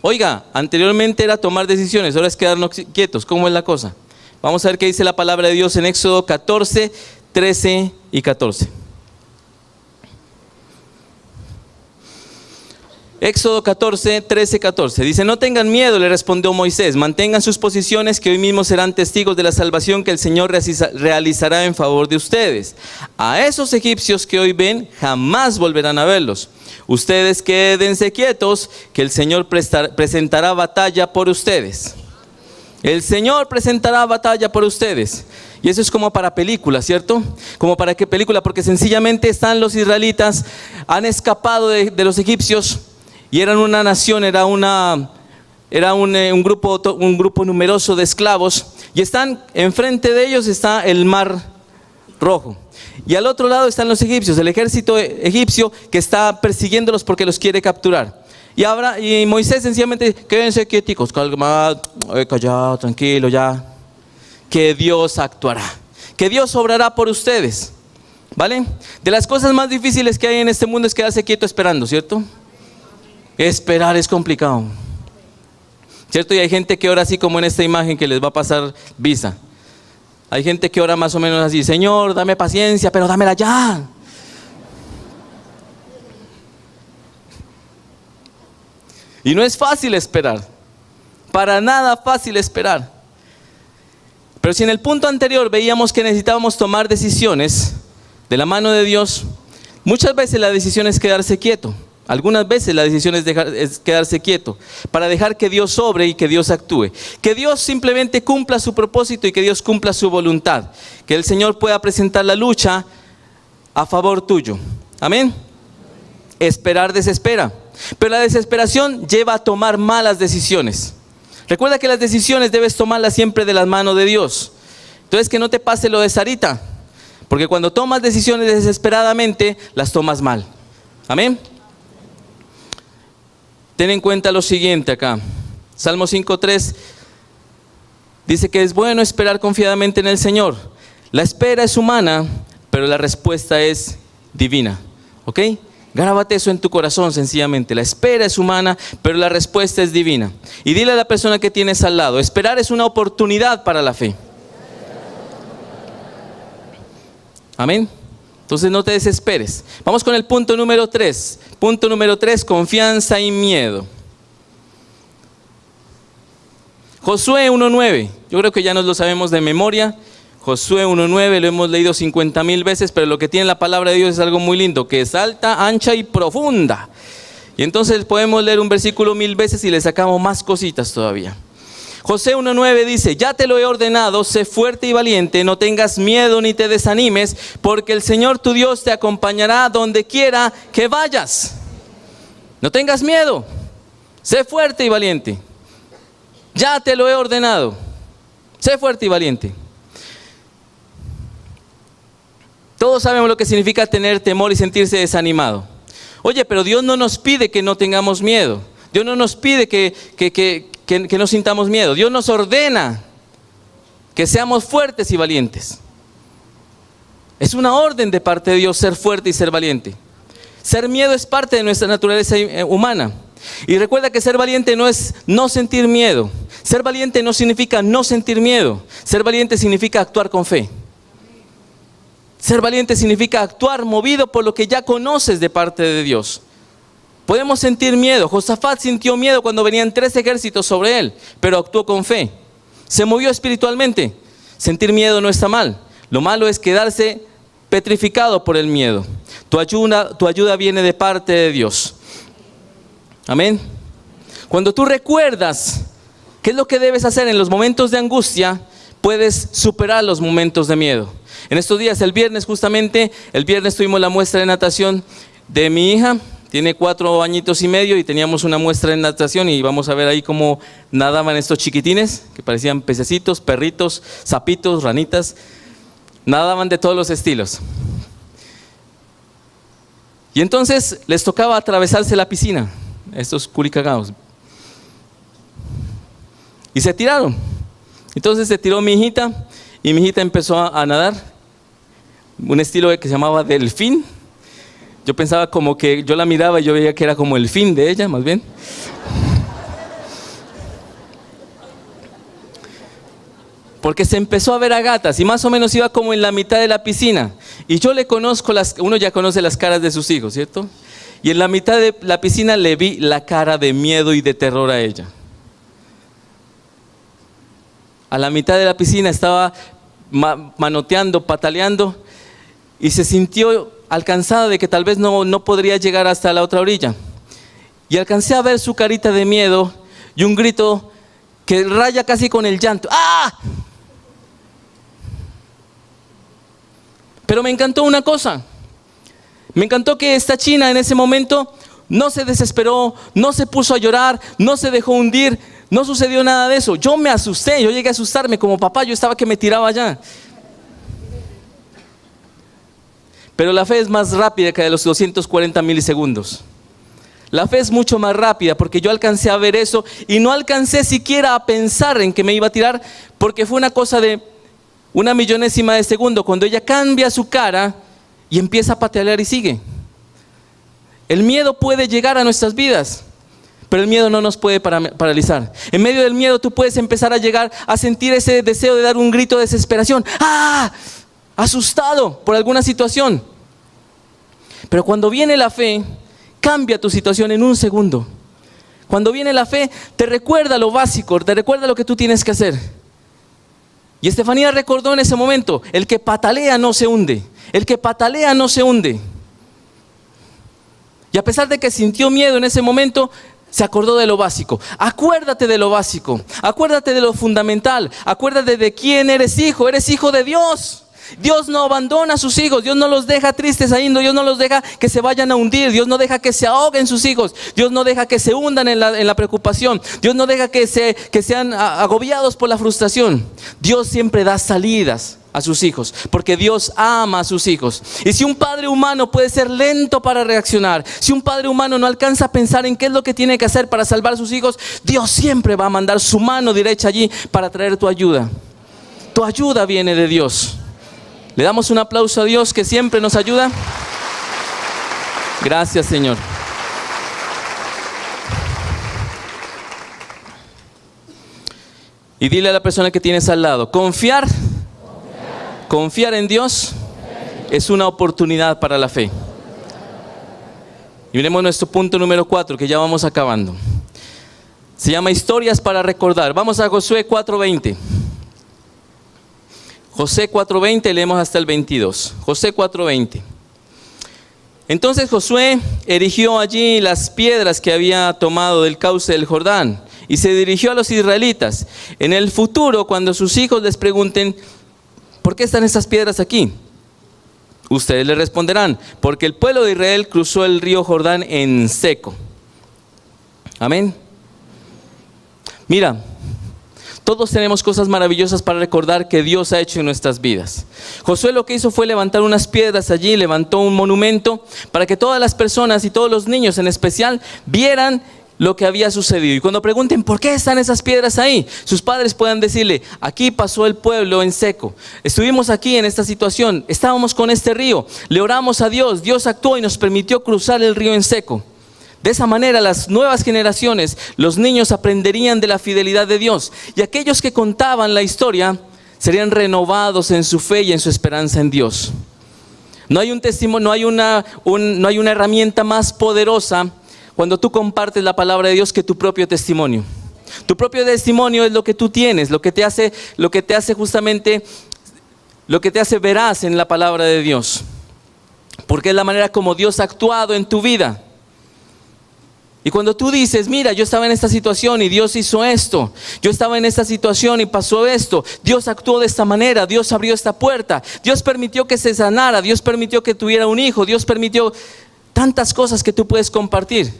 Oiga, anteriormente era tomar decisiones, ahora es quedarnos quietos. ¿Cómo es la cosa? Vamos a ver qué dice la palabra de Dios en Éxodo 14, 13 y 14. Éxodo 14, 13, 14. Dice, no tengan miedo, le respondió Moisés, mantengan sus posiciones que hoy mismo serán testigos de la salvación que el Señor realizará en favor de ustedes. A esos egipcios que hoy ven, jamás volverán a verlos. Ustedes quédense quietos, que el Señor presentará batalla por ustedes. El Señor presentará batalla por ustedes. Y eso es como para película, ¿cierto? Como para qué película, porque sencillamente están los israelitas, han escapado de los egipcios. Y eran una nación, era un grupo numeroso de esclavos. Y están, enfrente de ellos está el mar Rojo. Y al otro lado están los egipcios, el ejército egipcio que está persiguiéndolos porque los quiere capturar. Y Moisés sencillamente, quédense quieticos, calma, callado, tranquilo ya. Que Dios actuará, que Dios obrará por ustedes. ¿Vale? De las cosas más difíciles que hay en este mundo es quedarse quieto esperando, ¿cierto? Esperar es complicado, ¿cierto? Y hay gente que ora así como en esta imagen que les va a pasar visa. Hay gente que ora más o menos así, Señor, dame paciencia, pero dámela ya. Y no es fácil esperar, para nada fácil esperar. Pero si en el punto anterior veíamos que necesitábamos tomar decisiones de la mano de Dios, muchas veces la decisión es quedarse quieto. Algunas veces la decisión es quedarse quieto para dejar que Dios obre y que Dios actúe. Que Dios simplemente cumpla su propósito y que Dios cumpla su voluntad. Que el Señor pueda presentar la lucha a favor tuyo. Amén. Esperar desespera, pero la desesperación lleva a tomar malas decisiones. Recuerda que las decisiones debes tomarlas siempre de las manos de Dios. Entonces que no te pase lo de Sarita, porque cuando tomas decisiones desesperadamente, las tomas mal. Amén. Ten en cuenta lo siguiente acá. Salmo 5:3 dice que es bueno esperar confiadamente en el Señor. La espera es humana, pero la respuesta es divina. ¿Ok? Grábate eso en tu corazón sencillamente. La espera es humana, pero la respuesta es divina. Y dile a la persona que tienes al lado, esperar es una oportunidad para la fe. Amén. Entonces no te desesperes. Vamos con el punto número 3. Punto número 3, confianza y miedo. Josué 1:9, yo creo que ya nos lo sabemos de memoria. Josué 1:9 lo hemos leído 50,000 veces, pero lo que tiene la palabra de Dios es algo muy lindo, que es alta, ancha y profunda. Y entonces podemos leer un versículo 1000 veces y le sacamos más cositas todavía. Josué 1:9 dice, ya te lo he ordenado, sé fuerte y valiente, no tengas miedo ni te desanimes, porque el Señor tu Dios te acompañará donde quiera que vayas. No tengas miedo, sé fuerte y valiente. Ya te lo he ordenado, sé fuerte y valiente. Todos sabemos lo que significa tener temor y sentirse desanimado. Oye, pero Dios no nos pide que no tengamos miedo. Dios no nos pide que no sintamos miedo. Dios nos ordena que seamos fuertes y valientes. Es una orden de parte de Dios ser fuerte y ser valiente. Ser miedo es parte de nuestra naturaleza humana. Y recuerda que ser valiente no es no sentir miedo. Ser valiente no significa no sentir miedo. Ser valiente significa actuar con fe. Ser valiente significa actuar movido por lo que ya conoces de parte de Dios. Podemos sentir miedo. Josafat sintió miedo cuando venían 3 ejércitos sobre él, pero actuó con fe. Se movió espiritualmente. Sentir miedo no está mal. Lo malo es quedarse petrificado por el miedo. Tu ayuda viene de parte de Dios. Amén. Cuando tú recuerdas qué es lo que debes hacer en los momentos de angustia, puedes superar los momentos de miedo. En estos días, el viernes tuvimos la muestra de natación de mi hija. Tiene 4 añitos y medio y teníamos una muestra de natación y vamos a ver ahí cómo nadaban estos chiquitines que parecían pececitos, perritos, sapitos, ranitas. Nadaban de todos los estilos. Y entonces les tocaba atravesarse la piscina, estos culicagaos. Y se tiraron. Entonces se tiró mi hijita y mi hijita empezó a nadar. Un estilo que se llamaba delfín. Yo pensaba como que yo la miraba y yo veía que era como el fin de ella, más bien. Porque se empezó a ver a gatas y más o menos iba como en la mitad de la piscina. Y yo le conozco, uno ya conoce las caras de sus hijos, ¿cierto? Y en la mitad de la piscina le vi la cara de miedo y de terror a ella. A la mitad de la piscina estaba manoteando, pataleando y se sintió alcanzada de que tal vez no podría llegar hasta la otra orilla. Y alcancé a ver su carita de miedo y un grito que raya casi con el llanto. ¡Ah! Pero me encantó una cosa. Me encantó que esta china en ese momento no se desesperó, no se puso a llorar, no se dejó hundir, no sucedió nada de eso. Yo me asusté, yo llegué a asustarme como papá, yo estaba que me tiraba allá. Pero la fe es más rápida que de los 240 milisegundos. La fe es mucho más rápida porque yo alcancé a ver eso y no alcancé siquiera a pensar en que me iba a tirar porque fue una cosa de 1 millonésima de segundo cuando ella cambia su cara y empieza a patalear y sigue. El miedo puede llegar a nuestras vidas, pero el miedo no nos puede paralizar. En medio del miedo tú puedes empezar a llegar a sentir ese deseo de dar un grito de desesperación. ¡Ah! Asustado por alguna situación. Pero cuando viene la fe, cambia tu situación en 1 segundo. Cuando viene la fe, te recuerda lo básico, te recuerda lo que tú tienes que hacer. Y Estefanía recordó en ese momento, el que patalea no se hunde. El que patalea no se hunde. Y a pesar de que sintió miedo en ese momento, se acordó de lo básico. Acuérdate de lo básico, acuérdate de lo fundamental, acuérdate de quién eres hijo de Dios. Dios no abandona a sus hijos, Dios no los deja tristes ahí, Dios no los deja que se vayan a hundir, Dios no deja que se ahoguen sus hijos, Dios no deja que se hundan en la preocupación, Dios no deja que sean agobiados por la frustración. Dios siempre da salidas a sus hijos, porque Dios ama a sus hijos. Y si un padre humano puede ser lento para reaccionar, si un padre humano no alcanza a pensar en qué es lo que tiene que hacer para salvar a sus hijos, Dios siempre va a mandar su mano derecha allí para traer tu ayuda. Tu ayuda viene de Dios. Le damos un aplauso a Dios que siempre nos ayuda. Gracias, Señor. Y dile a la persona que tienes al lado, confiar en Dios es una oportunidad para la fe. Y miremos nuestro punto número 4, que ya vamos acabando. Se llama Historias para recordar. Vamos a Josué 4:20. Josué 4:20, leemos hasta el 22. Josué 4:20. Entonces Josué erigió allí las piedras que había tomado del cauce del Jordán y se dirigió a los israelitas. En el futuro, cuando sus hijos les pregunten, ¿por qué están estas piedras aquí? Ustedes les responderán, porque el pueblo de Israel cruzó el río Jordán en seco. Amén. Mira, todos tenemos cosas maravillosas para recordar que Dios ha hecho en nuestras vidas. Josué lo que hizo fue levantar unas piedras allí, levantó un monumento para que todas las personas y todos los niños en especial vieran lo que había sucedido. Y cuando pregunten por qué están esas piedras ahí, sus padres puedan decirle, aquí pasó el pueblo en seco, estuvimos aquí en esta situación, estábamos con este río, le oramos a Dios, Dios actuó y nos permitió cruzar el río en seco. De esa manera las nuevas generaciones, los niños aprenderían de la fidelidad de Dios, y aquellos que contaban la historia serían renovados en su fe y en su esperanza en Dios. No hay un testimonio, no hay una herramienta más poderosa cuando tú compartes la palabra de Dios que tu propio testimonio. Tu propio testimonio es lo que tú tienes, lo que te hace justamente, lo que te hace veraz en la palabra de Dios. Porque es la manera como Dios ha actuado en tu vida. Y cuando tú dices, mira, yo estaba en esta situación y Dios hizo esto, yo estaba en esta situación y pasó esto, Dios actuó de esta manera, Dios abrió esta puerta, Dios permitió que se sanara, Dios permitió que tuviera un hijo, Dios permitió tantas cosas que tú puedes compartir.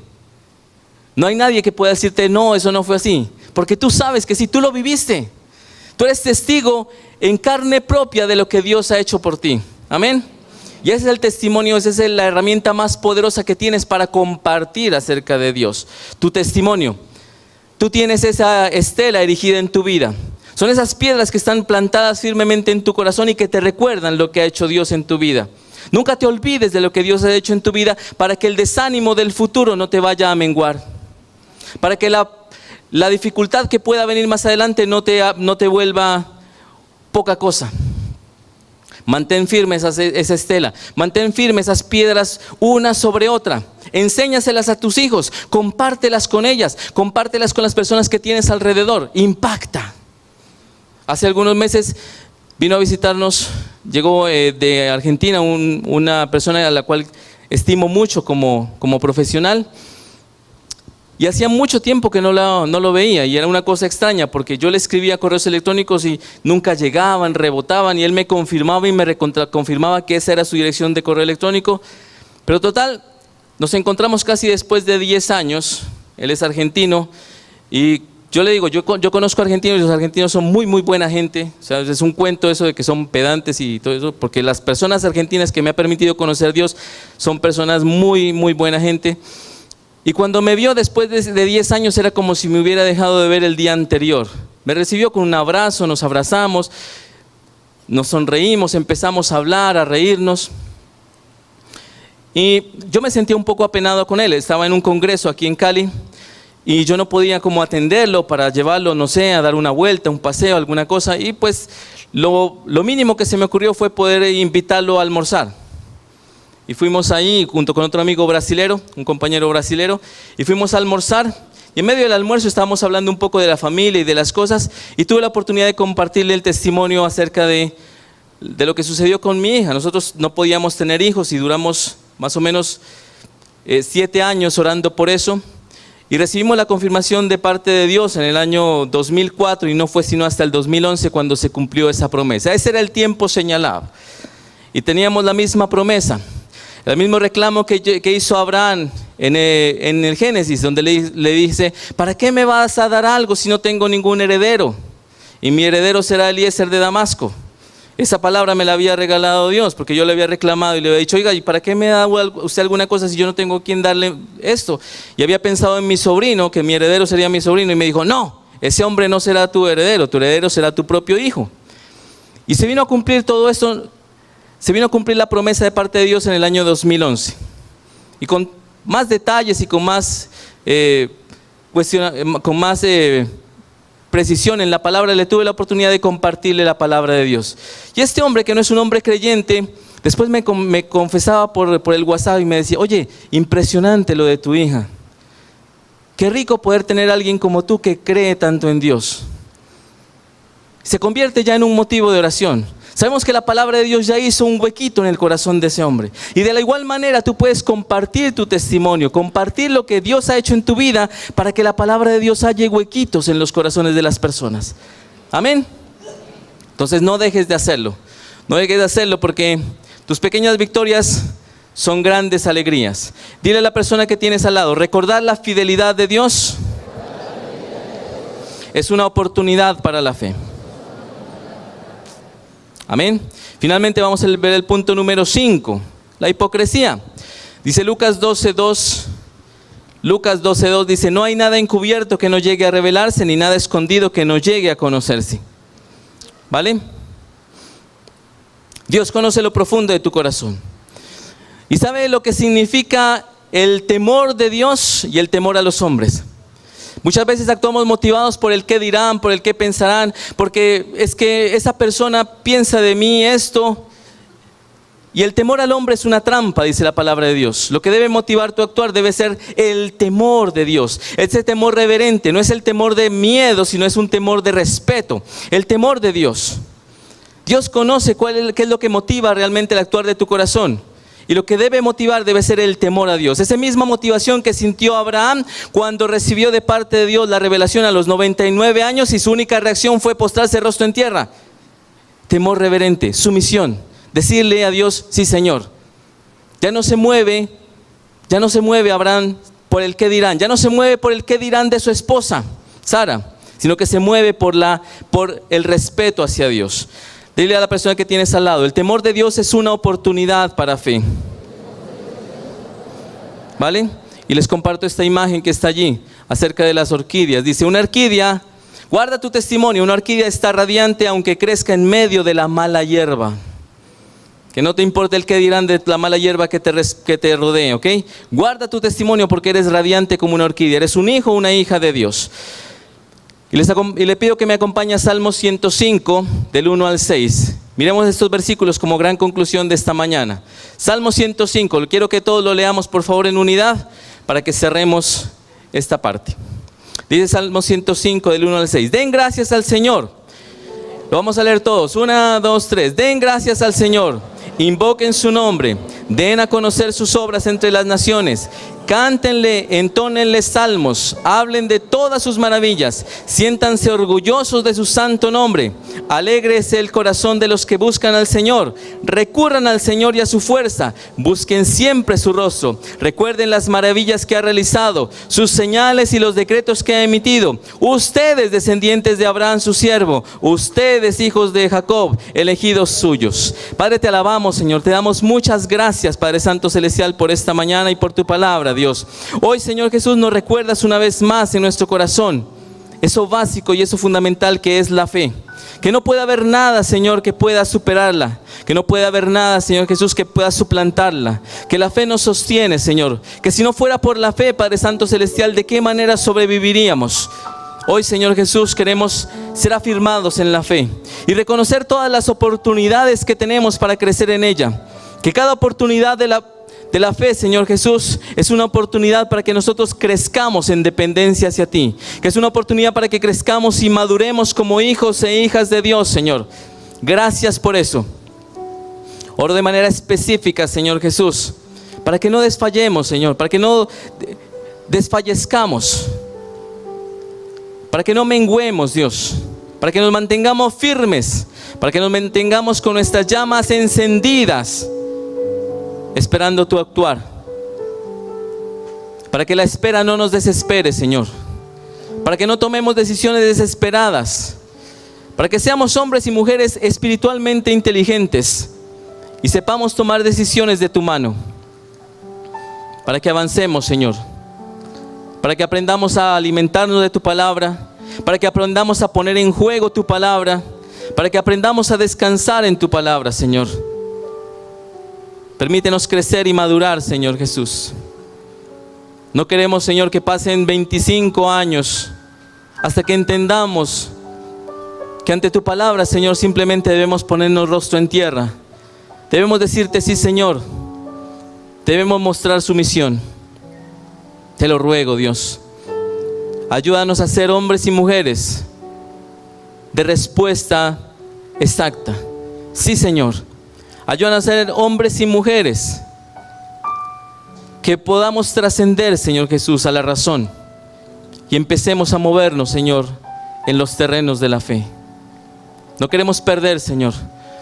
No hay nadie que pueda decirte, no, eso no fue así, porque tú sabes que si tú lo viviste, tú eres testigo en carne propia de lo que Dios ha hecho por ti. Amén. Y ese es el testimonio, esa es la herramienta más poderosa que tienes para compartir acerca de Dios. Tu testimonio. Tú tienes esa estela erigida en tu vida. Son esas piedras que están plantadas firmemente en tu corazón y que te recuerdan lo que ha hecho Dios en tu vida. Nunca te olvides de lo que Dios ha hecho en tu vida para que el desánimo del futuro no te vaya a menguar. Para que la dificultad que pueda venir más adelante no te vuelva poca cosa. Mantén firme esa estela, mantén firme esas piedras una sobre otra. Enséñaselas a tus hijos, compártelas con ellas, compártelas con las personas que tienes alrededor. Impacta. Hace algunos meses vino a visitarnos, llegó de Argentina una persona a la cual estimo mucho como profesional. Y hacía mucho tiempo que no lo veía y era una cosa extraña porque yo le escribía correos electrónicos y nunca llegaban, rebotaban y él me confirmaba y me recontraconfirmaba que esa era su dirección de correo electrónico. Pero total, nos encontramos casi después de 10 años, él es argentino y yo le digo, yo conozco argentinos y los argentinos son muy muy buena gente. O sea, es un cuento eso de que son pedantes y todo eso, porque las personas argentinas que me ha permitido conocer a Dios son personas muy muy buena gente. Y cuando me vio después de 10 años era como si me hubiera dejado de ver el día anterior. Me recibió con un abrazo, nos abrazamos, nos sonreímos, empezamos a hablar, a reírnos. Y yo me sentía un poco apenado con él. Estaba en un congreso aquí en Cali y yo no podía como atenderlo para llevarlo, no sé, a dar una vuelta, un paseo, alguna cosa. Y pues lo mínimo que se me ocurrió fue poder invitarlo a almorzar. Y fuimos ahí junto con otro amigo brasilero, un compañero brasilero, y fuimos a almorzar. Y en medio del almuerzo estábamos hablando un poco de la familia y de las cosas, y tuve la oportunidad de compartirle el testimonio acerca de lo que sucedió con mi hija. Nosotros no podíamos tener hijos y duramos más o menos 7 años orando por eso. Y recibimos la confirmación de parte de Dios en el año 2004 y no fue sino hasta el 2011 cuando se cumplió esa promesa. Ese era el tiempo señalado. Y teníamos la misma promesa. El mismo reclamo que hizo Abraham en el Génesis, donde le dice, ¿para qué me vas a dar algo si no tengo ningún heredero? Y mi heredero será Eliezer de Damasco. Esa palabra me la había regalado Dios, porque yo le había reclamado y le había dicho, oiga, ¿y para qué me da usted alguna cosa si yo no tengo quien darle esto? Y había pensado en mi sobrino, que mi heredero sería mi sobrino, y me dijo, no, ese hombre no será tu heredero será tu propio hijo. Y se vino a cumplir todo esto. Se vino a cumplir la promesa de parte de Dios en el año 2011. Y con más detalles y con más, precisión en la palabra, le tuve la oportunidad de compartirle la palabra de Dios. Y este hombre, que no es un hombre creyente, después me confesaba por el WhatsApp y me decía, oye, impresionante lo de tu hija. Qué rico poder tener a alguien como tú que cree tanto en Dios. Se convierte ya en un motivo de oración. Sabemos que la palabra de Dios ya hizo un huequito en el corazón de ese hombre. Y de la igual manera tú puedes compartir tu testimonio, compartir lo que Dios ha hecho en tu vida para que la palabra de Dios halle huequitos en los corazones de las personas. Amén. Entonces no dejes de hacerlo. No dejes de hacerlo porque tus pequeñas victorias son grandes alegrías. Dile a la persona que tienes al lado, recordar la fidelidad de Dios es una oportunidad para la fe. Amén. Finalmente vamos a ver el punto número 5, la hipocresía. Dice Lucas 12:2. Lucas 12:2 dice, no hay nada encubierto que no llegue a revelarse, ni nada escondido que no llegue a conocerse. ¿Vale? Dios conoce lo profundo de tu corazón. ¿Y sabe lo que significa el temor de Dios y el temor a los hombres? Muchas veces actuamos motivados por el qué dirán, por el qué pensarán, porque es que esa persona piensa de mí esto. Y el temor al hombre es una trampa, dice la palabra de Dios. Lo que debe motivar tu actuar debe ser el temor de Dios. Ese temor reverente, no es el temor de miedo, sino es un temor de respeto. El temor de Dios. Dios conoce qué es lo que motiva realmente el actuar de tu corazón. Y lo que debe motivar debe ser el temor a Dios. Esa misma motivación que sintió Abraham cuando recibió de parte de Dios la revelación a los 99 años y su única reacción fue postrarse rostro en tierra. Temor reverente, sumisión. Decirle a Dios, sí Señor. Ya no se mueve Abraham por el qué dirán. Ya no se mueve por el qué dirán de su esposa, Sara, sino que se mueve por el respeto hacia Dios. Dile a la persona que tienes al lado, el temor de Dios es una oportunidad para fe. ¿Vale? Y les comparto esta imagen que está allí, acerca de las orquídeas. Dice, una orquídea, guarda tu testimonio, una orquídea está radiante aunque crezca en medio de la mala hierba. Que no te importe el que dirán de la mala hierba que te rodee, ¿ok? Guarda tu testimonio porque eres radiante como una orquídea, eres un hijo o una hija de Dios. Y le pido que me acompañe a Salmo 105, del 1 al 6. Miremos estos versículos como gran conclusión de esta mañana. Salmo 105, quiero que todos lo leamos por favor en unidad para que cerremos esta parte. Dice Salmo 105, del 1 al 6. Den gracias al Señor. Lo vamos a leer todos. 1, 2, 3. Den gracias al Señor. Invoquen su nombre. Den a conocer sus obras entre las naciones. Cántenle, entónenle salmos, hablen de todas sus maravillas, siéntanse orgullosos de su santo nombre. Alégrese el corazón de los que buscan al Señor, recurran al Señor y a su fuerza, busquen siempre su rostro, recuerden las maravillas que ha realizado, sus señales y los decretos que ha emitido. Ustedes, descendientes de Abraham su siervo, ustedes, hijos de Jacob, elegidos suyos. Padre, te alabamos, Señor, te damos muchas gracias, Padre Santo Celestial, por esta mañana y por tu palabra, Dios. Hoy, Señor Jesús, nos recuerdas una vez más en nuestro corazón eso básico y eso fundamental que es la fe. Que no puede haber nada, Señor, que pueda superarla. Que no puede haber nada, Señor Jesús, que pueda suplantarla. Que la fe nos sostiene, Señor. Que si no fuera por la fe, Padre Santo Celestial, ¿de qué manera sobreviviríamos? Hoy, Señor Jesús, queremos ser afirmados en la fe y reconocer todas las oportunidades que tenemos para crecer en ella. Que cada oportunidad de la fe, Señor Jesús, es una oportunidad para que nosotros crezcamos en dependencia hacia ti. Que es una oportunidad para que crezcamos y maduremos como hijos e hijas de Dios, Señor. Gracias por eso. Oro de manera específica, Señor Jesús, para que no desfallemos, Señor, para que no desfallezcamos, para que no menguemos, Dios, para que nos mantengamos firmes, para que nos mantengamos con nuestras llamas encendidas, esperando tu actuar, para que la espera no nos desespere, Señor, para que no tomemos decisiones desesperadas, para que seamos hombres y mujeres espiritualmente inteligentes y sepamos tomar decisiones de tu mano, para que avancemos, Señor, para que aprendamos a alimentarnos de tu palabra, para que aprendamos a poner en juego tu palabra, para que aprendamos a descansar en tu palabra, Señor. Permítenos crecer y madurar, Señor Jesús. No queremos, Señor, que pasen 25 años hasta que entendamos que ante tu palabra, Señor, simplemente debemos ponernos rostro en tierra. Debemos decirte sí, Señor. Debemos mostrar sumisión. Te lo ruego, Dios. Ayúdanos a ser hombres y mujeres de respuesta exacta. Sí, Señor. Ayúdanos a ser hombres y mujeres que podamos trascender, Señor Jesús, a la razón y empecemos a movernos, Señor, en los terrenos de la fe. No queremos perder, Señor.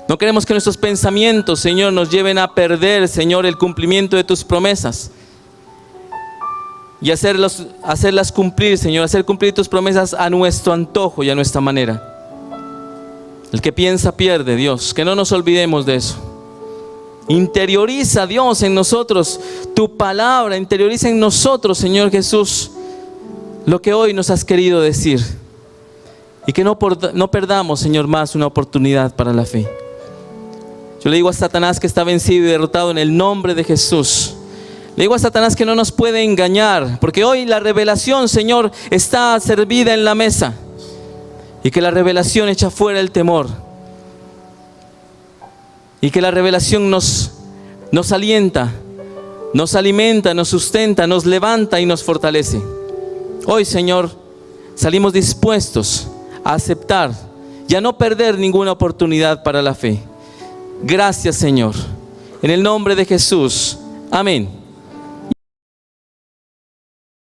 No queremos que nuestros pensamientos, Señor, nos lleven a perder, Señor, el cumplimiento de tus promesas y hacerlas cumplir, Señor, hacer cumplir tus promesas a nuestro antojo y a nuestra manera. El que piensa pierde, Dios, que no nos olvidemos de eso. Interioriza, Dios, en nosotros tu palabra, interioriza en nosotros, Señor Jesús, lo que hoy nos has querido decir. Y que no perdamos, Señor, más una oportunidad para la fe. Yo le digo a Satanás que está vencido y derrotado en el nombre de Jesús. Le digo a Satanás que no nos puede engañar, porque hoy la revelación, Señor, está servida en la mesa. Y que la revelación echa fuera el temor. Y que la revelación nos alienta, nos alimenta, nos sustenta, nos levanta y nos fortalece. Hoy, Señor, salimos dispuestos a aceptar y a no perder ninguna oportunidad para la fe. Gracias, Señor. En el nombre de Jesús. Amén.